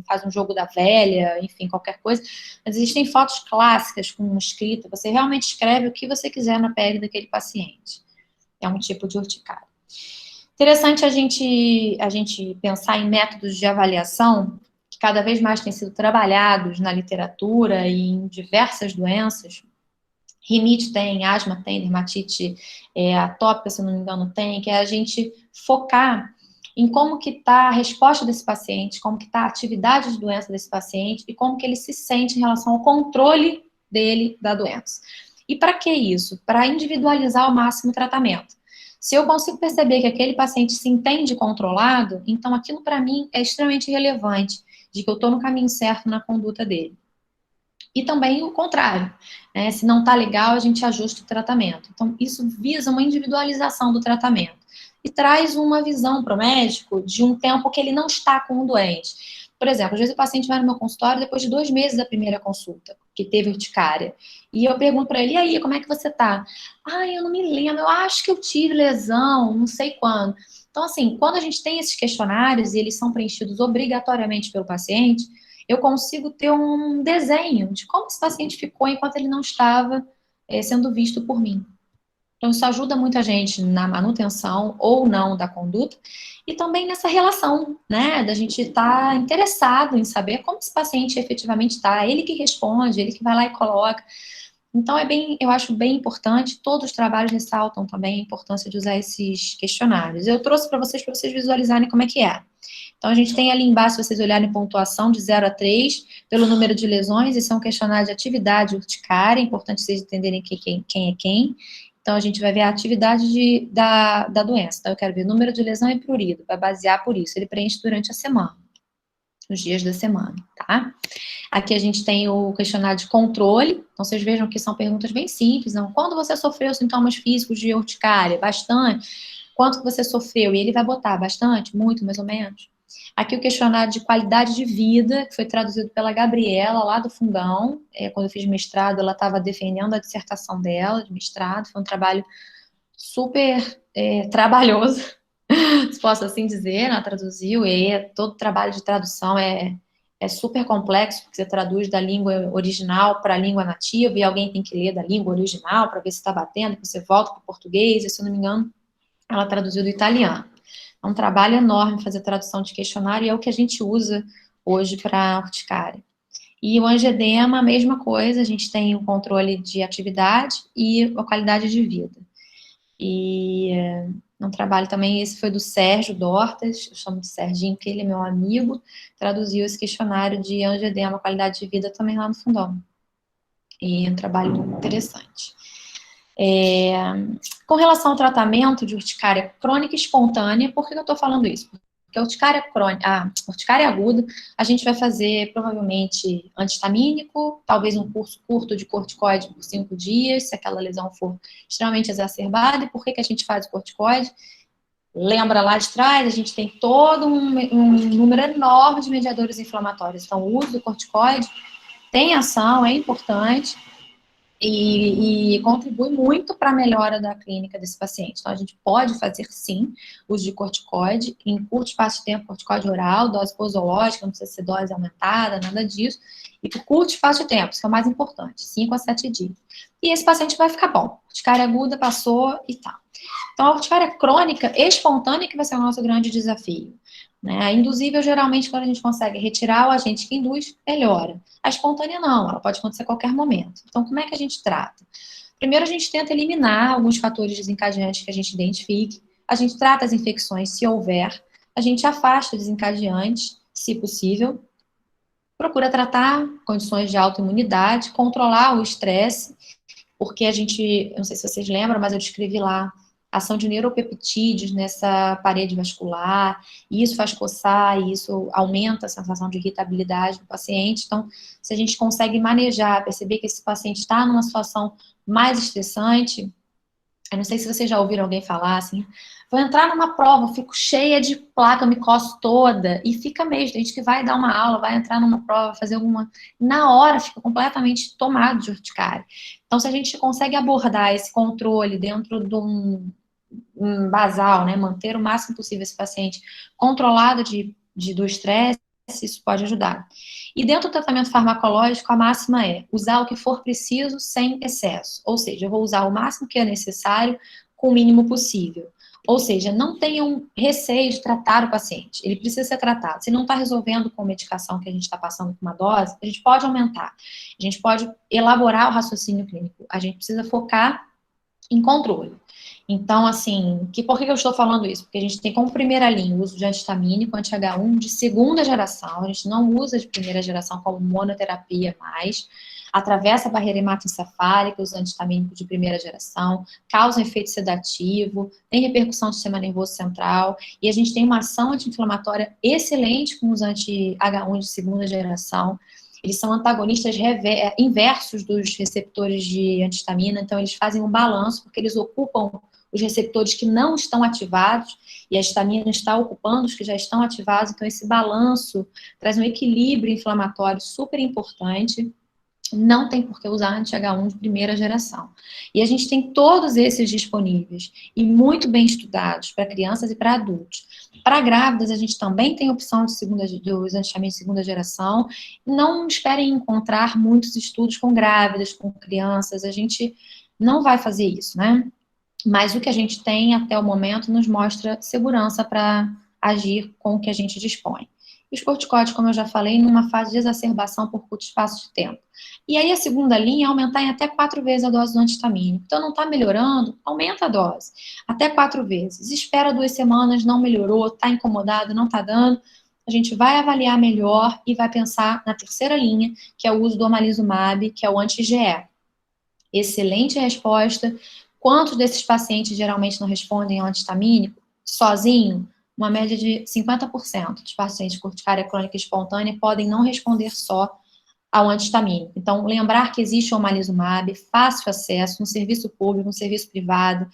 Faz um jogo da velha, enfim, qualquer coisa. Mas existem fotos clássicas com escrita, você realmente escreve o que você quiser na pele daquele paciente. É um tipo de urticária. Interessante a gente pensar em métodos de avaliação que cada vez mais têm sido trabalhados na literatura e em diversas doenças. Rinite tem, asma tem, dermatite atópica, se não me engano, tem, que é a gente focar em como que está a resposta desse paciente, como que está a atividade de doença desse paciente e como que ele se sente em relação ao controle dele da doença. E para que isso? Para individualizar ao máximo o tratamento. Se eu consigo perceber que aquele paciente se entende controlado, então aquilo para mim é extremamente relevante, de que eu estou no caminho certo na conduta dele. E também o contrário, né? Se não está legal, a gente ajusta o tratamento. Então, isso visa uma individualização do tratamento. E traz uma visão para o médico de um tempo que ele não está com o doente. Por exemplo, às vezes o paciente vai no meu consultório depois de 2 meses da primeira consulta, que teve urticária. E eu pergunto para ele, e aí, como é que você tá? Eu não me lembro, eu acho que eu tive lesão, não sei quando. Então, assim, quando a gente tem esses questionários e eles são preenchidos obrigatoriamente pelo paciente, eu consigo ter um desenho de como esse paciente ficou enquanto ele não estava sendo visto por mim. Então, isso ajuda muita gente na manutenção ou não da conduta e também nessa relação, né, da gente estar interessado em saber como esse paciente efetivamente está, ele que responde, ele que vai lá e coloca. Então, eu acho bem importante, todos os trabalhos ressaltam também a importância de usar esses questionários. Eu trouxe para vocês visualizarem como é que é. Então, a gente tem ali embaixo, se vocês olharem pontuação de 0 a 3, pelo número de lesões, esse é um questionário de atividade urticária, é importante vocês entenderem quem é quem. Então, a gente vai ver a atividade da doença. Então, eu quero ver número de lesão e prurido, vai basear por isso. Ele preenche durante a semana, os dias da semana, tá? Aqui a gente tem o questionário de controle. Então, vocês vejam que são perguntas bem simples. Não? Quando você sofreu sintomas físicos de urticária? Bastante. Quanto que você sofreu? E ele vai botar bastante, muito, mais ou menos. Aqui o questionário de qualidade de vida, que foi traduzido pela Gabriela, lá do Fundão. Quando eu fiz mestrado, ela estava defendendo a dissertação dela, de mestrado. Foi um trabalho super trabalhoso, se posso assim dizer. Ela traduziu, e todo trabalho de tradução é super complexo, porque você traduz da língua original para a língua nativa, e alguém tem que ler da língua original para ver se está batendo, você volta para o português, e se eu não me engano, ela traduziu do italiano. É um trabalho enorme fazer tradução de questionário, e é o que a gente usa hoje para urticária. E o angedema, a mesma coisa, a gente tem o controle de atividade e a qualidade de vida. E um trabalho também, esse foi do Sérgio Dortas, eu chamo de Serginho, que ele é meu amigo, traduziu esse questionário de angedema, qualidade de vida, também lá no Fundão. E é um trabalho interessante. Com relação ao tratamento de urticária crônica e espontânea, por que eu estou falando isso? Porque a urticária crônica, a urticária aguda, a gente vai fazer provavelmente antihistamínico, talvez um curso curto de corticoide por 5 dias, se aquela lesão for extremamente exacerbada. E por que a gente faz o corticoide? Lembra lá de trás, a gente tem todo um número enorme de mediadores inflamatórios. Então, o uso do corticoide tem ação, é importante, e contribui muito para a melhora da clínica desse paciente. Então, a gente pode fazer, sim, uso de corticoide, em curto espaço de tempo, corticoide oral, dose posológica, não precisa ser dose aumentada, nada disso, e por curto espaço de tempo, isso é o mais importante, 5 a 7 dias. E esse paciente vai ficar bom. Urticária aguda passou e tal. Então, a urticária crônica e espontânea que vai ser o nosso grande desafio. Né? A induzível, geralmente, quando a gente consegue retirar o agente que induz, melhora. A espontânea não, ela pode acontecer a qualquer momento. Então, como é que a gente trata? Primeiro, a gente tenta eliminar alguns fatores desencadeantes que a gente identifique. A gente trata as infecções, se houver. A gente afasta desencadeantes, se possível. Procura tratar condições de autoimunidade, controlar o estresse, porque a gente, eu não sei se vocês lembram, mas eu descrevi lá ação de neuropeptídeos nessa parede vascular, e isso faz coçar, e isso aumenta a sensação de irritabilidade do paciente. Então, se a gente consegue manejar, perceber que esse paciente está numa situação mais estressante, eu não sei se vocês já ouviram alguém falar assim, vou entrar numa prova, fico cheia de placa, me coço toda, e fica mesmo, tem gente que vai dar uma aula, vai entrar numa prova, fazer alguma, na hora fica completamente tomado de urticária. Então, se a gente consegue abordar esse controle dentro de um basal, né, manter o máximo possível esse paciente controlado do estresse, isso pode ajudar. E dentro do tratamento farmacológico, a máxima é usar o que for preciso sem excesso, ou seja, eu vou usar o máximo que é necessário com o mínimo possível. Ou seja, não tenham receio de tratar o paciente. Ele precisa ser tratado. Se não está resolvendo com a medicação que a gente está passando com uma dose, a gente pode aumentar. A gente pode elaborar o raciocínio clínico. A gente precisa focar em controle. Então, assim, por que eu estou falando isso? Porque a gente tem como primeira linha o uso de antihistamínico, anti-H1 de segunda geração. A gente não usa de primeira geração como monoterapia mais. Atravessa a barreira hematoencefálica, os antihistamínicos de primeira geração, causam efeito sedativo, tem repercussão no sistema nervoso central, e a gente tem uma ação anti-inflamatória excelente com os anti-H1 de segunda geração. Eles são antagonistas inversos dos receptores de antihistamina, então eles fazem um balanço, porque eles ocupam os receptores que não estão ativados, e a histamina está ocupando os que já estão ativados, então esse balanço traz um equilíbrio inflamatório super importante. Não tem por que usar anti-H1 de primeira geração. E a gente tem todos esses disponíveis e muito bem estudados para crianças e para adultos. Para grávidas, a gente também tem opção dos antihistamínicos de segunda geração. Não esperem encontrar muitos estudos com grávidas, com crianças. A gente não vai fazer isso, né? Mas o que a gente tem até o momento nos mostra segurança para agir com o que a gente dispõe. Os corticóides, como eu já falei, numa fase de exacerbação por curto espaço de tempo. E aí a segunda linha é aumentar em até 4 vezes a dose do antihistamínico. Então não está melhorando, aumenta a dose. Até 4 vezes. Espera 2 semanas, não melhorou, está incomodado, não está dando. A gente vai avaliar melhor e vai pensar na terceira linha, que é o uso do omalizumab, que é o anti-IgE. Excelente resposta. Quantos desses pacientes geralmente não respondem ao antihistamínico sozinho? Uma média de 50% dos pacientes com urticária crônica espontânea podem não responder só ao antihistamínico. Então, lembrar que existe o omalizumab, fácil acesso, no serviço público, no serviço privado,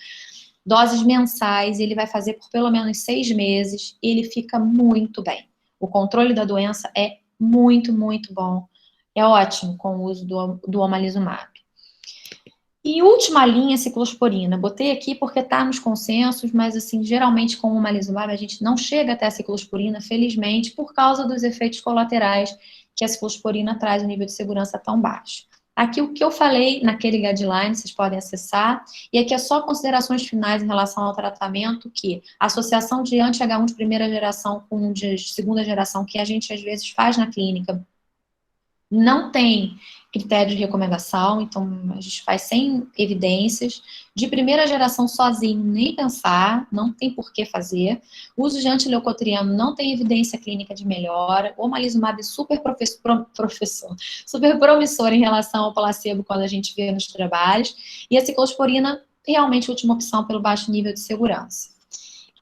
doses mensais, ele vai fazer por pelo menos 6 meses, e ele fica muito bem. O controle da doença é muito, muito bom. É ótimo com o uso do omalizumab. E última linha, ciclosporina. Botei aqui porque está nos consensos, mas assim, geralmente com o omalizumab a gente não chega até a ciclosporina, felizmente, por causa dos efeitos colaterais que a ciclosporina traz, um nível de segurança tão baixo. Aqui o que eu falei naquele guideline, vocês podem acessar, e aqui é só considerações finais em relação ao tratamento, que a associação de anti-H1 de primeira geração com de segunda geração, que a gente às vezes faz na clínica, não tem critério de recomendação, então a gente faz sem evidências. De primeira geração sozinho, nem pensar, não tem por que fazer. O uso de antileucotrieno não tem evidência clínica de melhora. O omalizumab é super promissor em relação ao placebo quando a gente vê nos trabalhos. E a ciclosporina, realmente a última opção pelo baixo nível de segurança.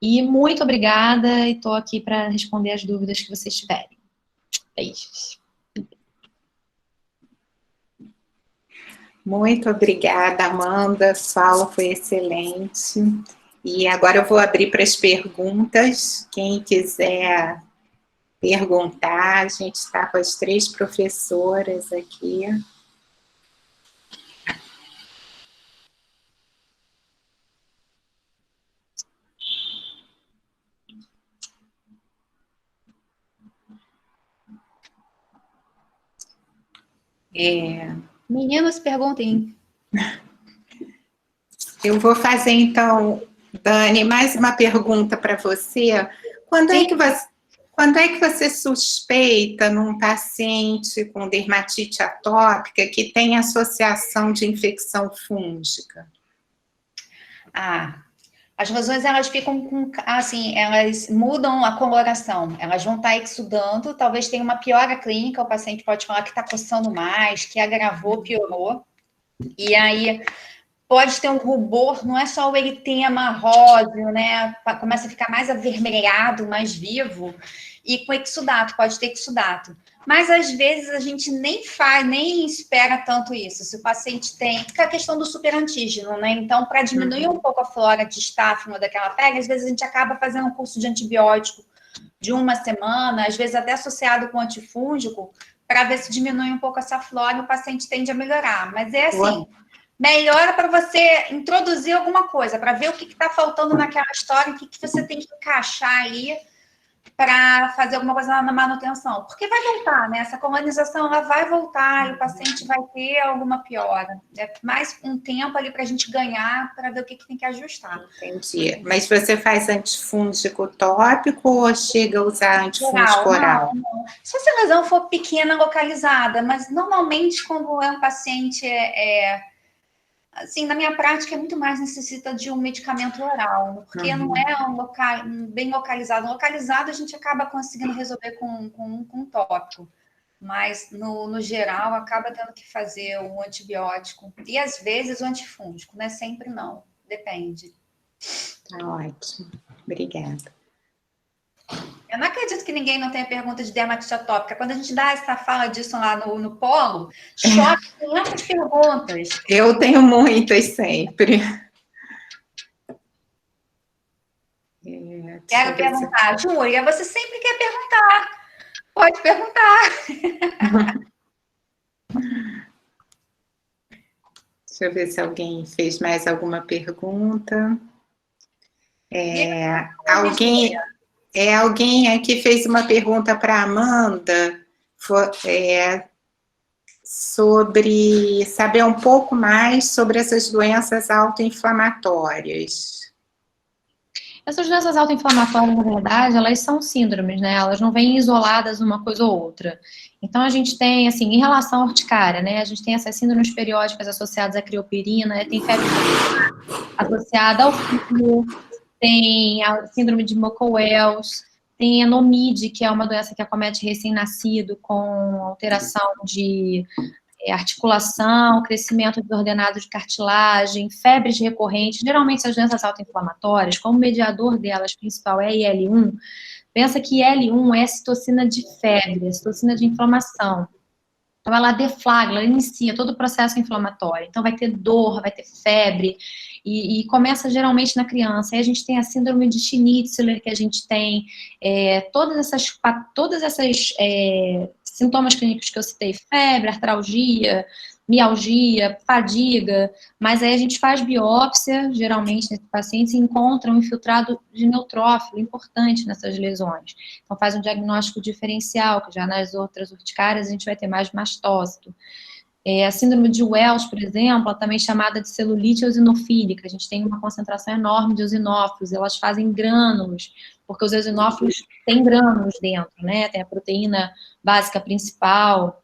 E muito obrigada, e estou aqui para responder as dúvidas que vocês tiverem. Beijos. Muito obrigada, Amanda. Sua aula foi excelente. E agora eu vou abrir para as perguntas. Quem quiser perguntar, a gente está com as 3 professoras aqui. Meninos, perguntem. Eu vou fazer, então, Dani, mais uma pergunta para você. Quando é que você suspeita num paciente com dermatite atópica que tem associação de infecção fúngica? As razões, elas ficam com, assim, elas mudam a coloração, elas vão estar exudando, talvez tenha uma piora clínica, o paciente pode falar que está coçando mais, que agravou, piorou, e aí pode ter um rubor, não é só o eritema róseo, né, começa a ficar mais avermelhado, mais vivo, e com exudato, pode ter exudato. Mas, às vezes, a gente nem espera tanto isso. Se o paciente tem... Porque é a questão do superantígeno, né? Então, para diminuir um pouco a flora de estáfilo daquela pele, às vezes a gente acaba fazendo um curso de antibiótico de 1 semana, às vezes até associado com antifúngico, para ver se diminui um pouco essa flora e o paciente tende a melhorar. Mas é assim, melhora para você introduzir alguma coisa, para ver o que está faltando naquela história, o que você tem que encaixar ali, para fazer alguma coisa na manutenção. Porque vai voltar, né? Essa colonização ela vai voltar e o paciente vai ter alguma piora. É mais um tempo ali para a gente ganhar para ver o que tem que ajustar. Entendi. Mas você faz antifúngico tópico ou chega a usar antifúngico oral? Não. Se essa lesão for pequena, localizada, mas normalmente quando é um paciente assim, na minha prática, é muito mais necessita de um medicamento oral, porque não é bem localizado. Localizado, a gente acaba conseguindo resolver com tópico, mas no geral, acaba tendo que fazer o antibiótico e às vezes o antifúngico, né? Sempre não, depende. Tá ótimo, obrigada. Eu não acredito que ninguém não tenha pergunta de dermatite atópica. Quando a gente dá essa fala disso lá no polo, chove 500 perguntas. Eu tenho muitas sempre. Quero perguntar. Júlia, você sempre quer perguntar. Pode perguntar. Deixa eu ver se alguém fez mais alguma pergunta. Alguém aqui fez uma pergunta para a Amanda sobre saber um pouco mais sobre essas doenças autoinflamatórias. Essas doenças autoinflamatórias, na verdade, elas são síndromes, né? Elas não vêm isoladas uma coisa ou outra. Então, a gente tem, assim, em relação à urticária, né? A gente tem essas síndromes periódicas associadas à criopirina, tem febre associada ao fígado, tem a síndrome de Muckle-Wells, tem a anomide, que é uma doença que acomete recém-nascido com alteração de articulação, crescimento desordenado de cartilagem, febres recorrentes. Geralmente, essas doenças autoinflamatórias, como mediador delas principal é IL-1, pensa que IL-1 é a citocina de febre, a citocina de inflamação. Então, ela deflagra, ela inicia todo o processo inflamatório. Então, vai ter dor, vai ter febre, e começa geralmente na criança. Aí a gente tem a síndrome de Schnitzler, que a gente tem todas essas sintomas clínicos que eu citei, febre, artralgia, mialgia, fadiga, mas aí a gente faz biópsia, geralmente, nesses pacientes, e encontra um infiltrado de neutrófilo importante nessas lesões. Então, faz um diagnóstico diferencial, que já nas outras urticárias a gente vai ter mais mastócito. A síndrome de Wells, por exemplo, também chamada de celulite eosinofílica. A gente tem uma concentração enorme de eosinófilos, elas fazem grânulos, porque os eosinófilos têm grânulos dentro, né? Tem a proteína básica principal,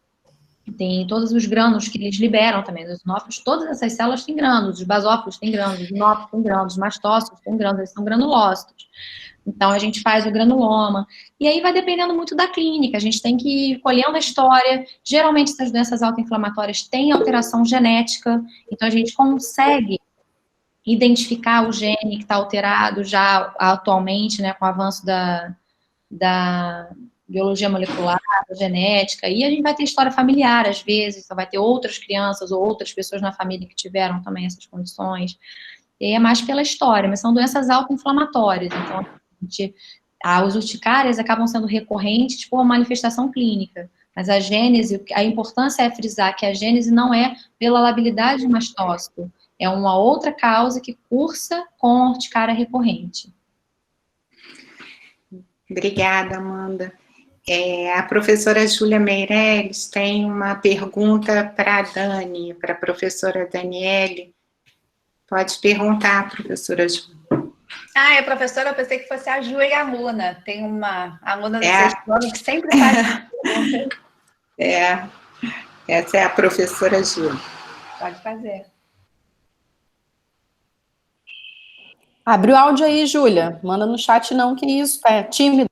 tem todos os grânulos que eles liberam também, os eosinófilos, todas essas células têm grânulos, os basófilos têm grânulos, os eosinófilos têm grânulos, os mastócitos têm grânulos, eles são granulócitos. Então, a gente faz o granuloma. E aí vai dependendo muito da clínica. A gente tem que ir colhendo a história. Geralmente, essas doenças autoinflamatórias têm alteração genética. Então, a gente consegue identificar o gene que está alterado já atualmente, né, com o avanço da biologia molecular, da genética. E a gente vai ter história familiar, às vezes. Então, vai ter outras crianças ou outras pessoas na família que tiveram também essas condições. E é mais pela história, mas são doenças autoinflamatórias. Então, as urticárias acabam sendo recorrentes por manifestação clínica, mas a gênese, a importância é frisar que a gênese não é pela labilidade de mastócito, é uma outra causa que cursa com urticária recorrente. Obrigada, Amanda. A professora Júlia Meirelles tem uma pergunta para a Dani, para a professora Daniele. Pode perguntar, professora Júlia. A professora, eu pensei que fosse a Júlia, aluna. Tem uma aluna do sexto ano que sempre faz perguntas. Essa é a professora Júlia. Pode fazer. Abre o áudio aí, Júlia. Manda no chat não, que isso, é tímido.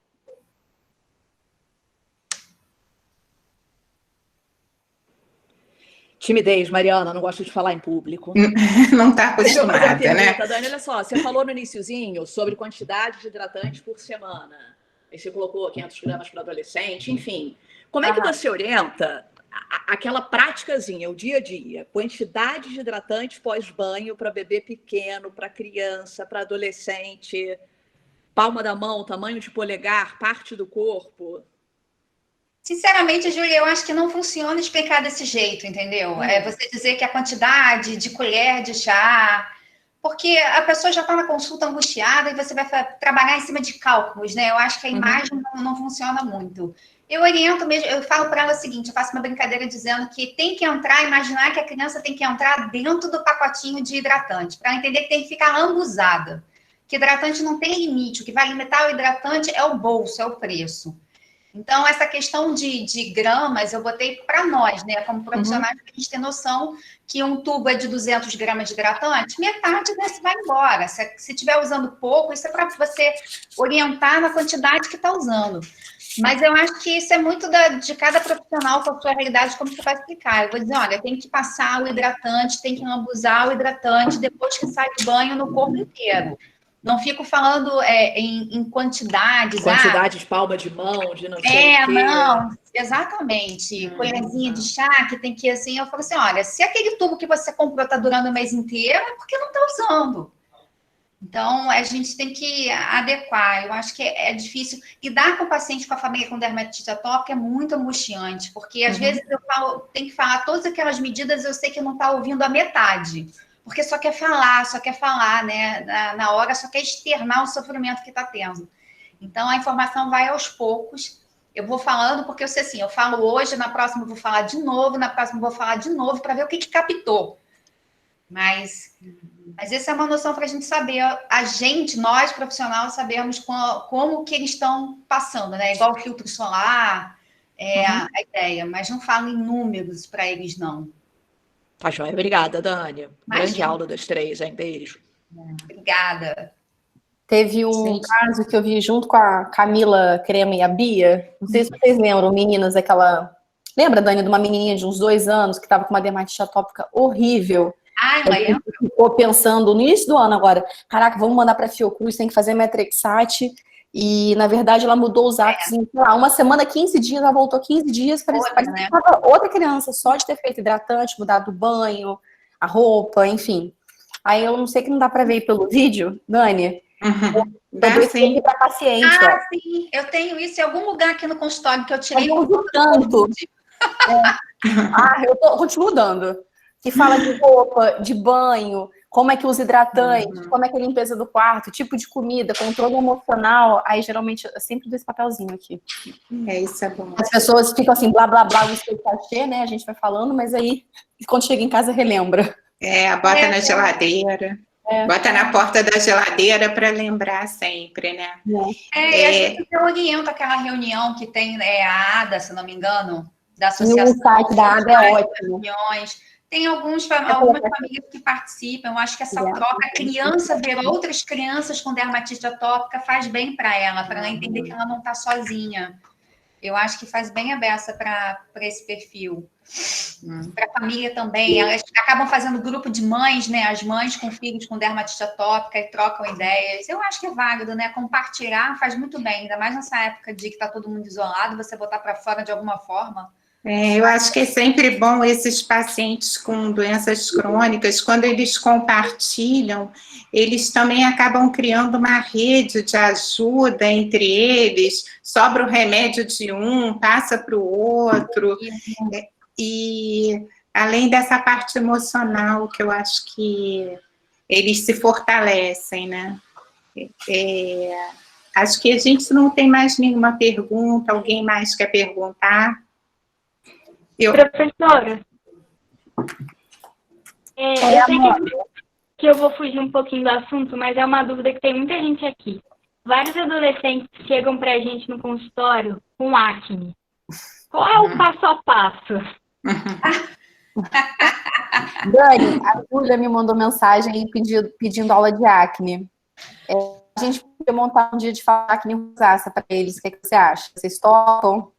Timidez, Mariana, não gosto de falar em público. Não está acostumada, né? Dani, olha só, você falou no iniciozinho sobre quantidade de hidratantes por semana. Aí você colocou 500 gramas para adolescente, enfim. Como é que você orienta aquela práticazinha, o dia a dia? Quantidade de hidratantes pós-banho para bebê pequeno, para criança, para adolescente, palma da mão, tamanho de polegar, parte do corpo... Sinceramente, Júlia, eu acho que não funciona explicar desse jeito, entendeu? É você dizer que a quantidade de colher de chá, porque a pessoa já está na consulta angustiada e você vai trabalhar em cima de cálculos, né? Eu acho que a imagem não funciona muito. Eu oriento mesmo, eu falo para ela o seguinte, eu faço uma brincadeira dizendo que tem que entrar, imaginar que a criança tem que entrar dentro do pacotinho de hidratante, para ela entender que tem que ficar lambuzada, que hidratante não tem limite, o que vai limitar o hidratante é o bolso, é o preço. Então, essa questão de gramas, eu botei para nós, né, como profissionais, para a gente ter noção que um tubo é de 200 gramas de hidratante, metade desse vai embora. Se estiver usando pouco, isso é para você orientar na quantidade que está usando. Mas eu acho que isso é muito de cada profissional com a sua realidade, como você vai explicar. Eu vou dizer, olha, tem que passar o hidratante, tem que lambuzar o hidratante depois que sai do banho no corpo inteiro. Não fico falando em quantidades. Quantidade de palma de mão, de não sei o quê. Não, exatamente. Colherzinha de chá, que tem que ir assim. Eu falo assim, olha, se aquele tubo que você comprou está durando o mês inteiro, é porque não está usando. Então, a gente tem que adequar. Eu acho que é difícil. Lidar com o paciente, com a família com dermatite atópica é muito angustiante, porque às vezes eu tenho que falar todas aquelas medidas, eu sei que não está ouvindo a metade. Porque só quer falar, né? Na hora, só quer externar o sofrimento que está tendo. Então, a informação vai aos poucos. Eu vou falando, porque eu sei assim, eu falo hoje, na próxima eu vou falar de novo, na próxima eu vou falar de novo, para ver o que captou. Mas essa é uma noção para a gente saber, nós profissionais, sabemos como que eles estão passando, né? Igual o filtro solar, a ideia, mas não falo em números para eles, não. Tá joia. Obrigada, Dani. Grande aula das três, hein? Beijo. Obrigada. Teve um caso que eu vi junto com a Camila Crema e a Bia. Não sei se vocês lembram, meninas, aquela... Lembra, Dani, de uma menininha de uns 2 anos que estava com uma dermatite atópica horrível? Ah, eu ficou pensando no início do ano agora, caraca, vamos mandar para Fiocruz, tem que fazer Metrexate. E, na verdade, ela mudou os hábitos em, sei lá, uma semana, 15 dias, ela voltou 15 dias, parecia que estava outra criança, só de ter feito hidratante, mudado o banho, a roupa, enfim. Aí eu não sei que não dá para ver pelo vídeo, Dani. Dá sim. Para paciente, sim, eu tenho isso em algum lugar aqui no consultório que eu tirei. Eu uso tanto. Eu continuo dando. Que fala de roupa, de banho, como é que usa hidratante, como é que é a limpeza do quarto, tipo de comida, controle emocional. Aí, geralmente, eu sempre dou esse papelzinho aqui. Isso é bom. As pessoas ficam assim, blá, blá, blá, isso cachê, né? A gente vai falando, mas aí, quando chega em casa, relembra. Bota na geladeira. Bota na porta da geladeira para lembrar sempre, né? E às vezes eu oriento aquela reunião que tem a ADA, se não me engano, da Associação. O site da ADA é ótimo. Tem algumas famílias que participam. Eu acho que essa troca, a criança ver outras crianças com dermatite atópica faz bem para ela entender que ela não está sozinha. Eu acho que faz bem a beça para esse perfil. Para a família também. Elas acabam fazendo grupo de mães, né? As mães com filhos com dermatite atópica e trocam ideias. Eu acho que é válido, né? Compartilhar faz muito bem, ainda mais nessa época de que está todo mundo isolado, você botar para fora de alguma forma. Eu acho que é sempre bom esses pacientes com doenças crônicas, quando eles compartilham, eles também acabam criando uma rede de ajuda entre eles, sobra o remédio de um, passa para o outro, e além dessa parte emocional, que eu acho que eles se fortalecem, né? Acho que a gente não tem mais nenhuma pergunta, alguém mais quer perguntar? Professora, eu sei que eu vou fugir um pouquinho do assunto, mas é uma dúvida que tem muita gente aqui. Vários adolescentes chegam pra gente no consultório com acne. Qual é o passo a passo? Dani, a Júlia me mandou mensagem pedindo aula de acne. A gente podia montar um dia de falar acne rosácea para eles. O que você acha? Vocês topam?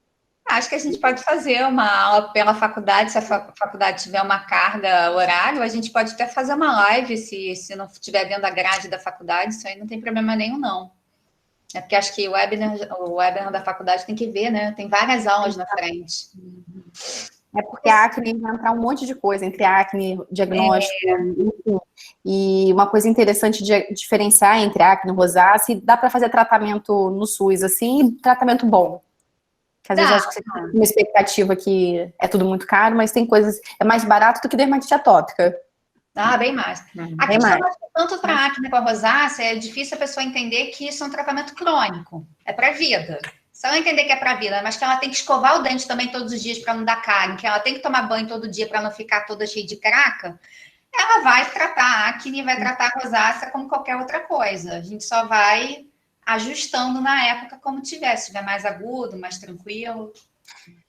Acho que a gente pode fazer uma aula pela faculdade, se a faculdade tiver uma carga horária, a gente pode até fazer uma live, se não estiver dentro da grade da faculdade, isso aí não tem problema nenhum, não. É porque acho que o webinar da faculdade tem que ver, né? Tem várias aulas na frente. É porque a acne vai entrar um monte de coisa, entre acne, diagnóstico, enfim. E uma coisa interessante de diferenciar entre acne e rosácea, dá para fazer tratamento no SUS, assim, tratamento bom. Que às vezes eu acho que você tem uma expectativa que é tudo muito caro, mas tem coisas... É mais barato do que dermatite atópica. Ah, bem mais. A Bem questão mais. é que tanto para acne como a rosácea, é difícil a pessoa entender que isso é um tratamento crônico. É para a vida. Se ela entender que é para a vida, mas que ela tem que escovar o dente também todos os dias para não dar cárie, que ela tem que tomar banho todo dia para não ficar toda cheia de craca, ela vai tratar a acne, vai tratar a rosácea como qualquer outra coisa. A gente só vai ajustando na época como tiver. Se tiver mais agudo, mais tranquilo.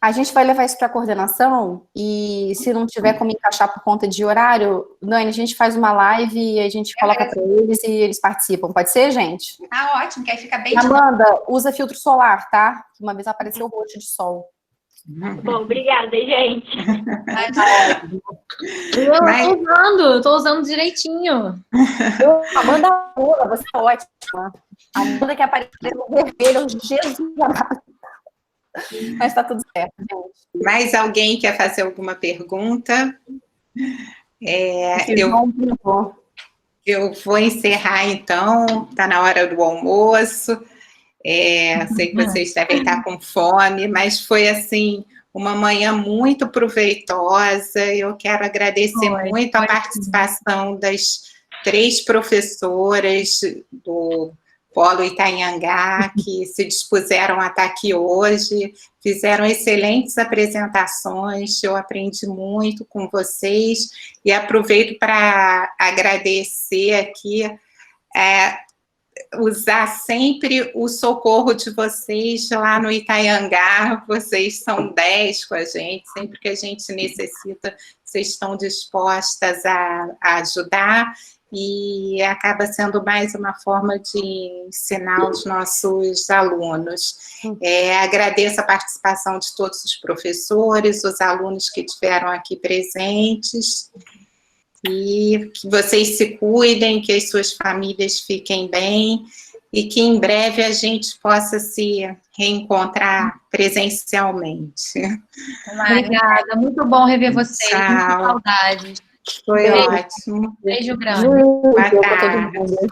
A gente vai levar isso para a coordenação e se não tiver como encaixar por conta de horário, Dani, a gente faz uma live e a gente coloca para eles e eles participam. Pode ser, gente? Ah, ótimo, que aí fica bem... Amanda, usa filtro solar, tá? Uma vez apareceu o roxo de sol. Bom, obrigada, gente. Eu tô usando direitinho. Amanda, você é ótima. A Amanda que apareceu no vermelho, Jesus amado. Mas tá tudo certo, gente. Mais alguém quer fazer alguma pergunta? Eu vou encerrar, então. Está na hora do almoço. Sei que vocês devem estar com fome, mas foi, assim, uma manhã muito proveitosa. Eu quero agradecer muito a participação das 3 professoras do Polo Itanhangá, que se dispuseram a estar aqui hoje, fizeram excelentes apresentações, eu aprendi muito com vocês, e aproveito para agradecer aqui, usar sempre o socorro de vocês lá no Itanhangá, vocês são 10 com a gente, sempre que a gente necessita, vocês estão dispostas a ajudar, e acaba sendo mais uma forma de ensinar os nossos alunos. Agradeço a participação de todos os professores, os alunos que estiveram aqui presentes, e que vocês se cuidem, que as suas famílias fiquem bem, e que em breve a gente possa se reencontrar presencialmente. Obrigada, muito bom rever vocês. Tchau. Muita saudade. Foi ótimo. Beijo grande. Boa tarde.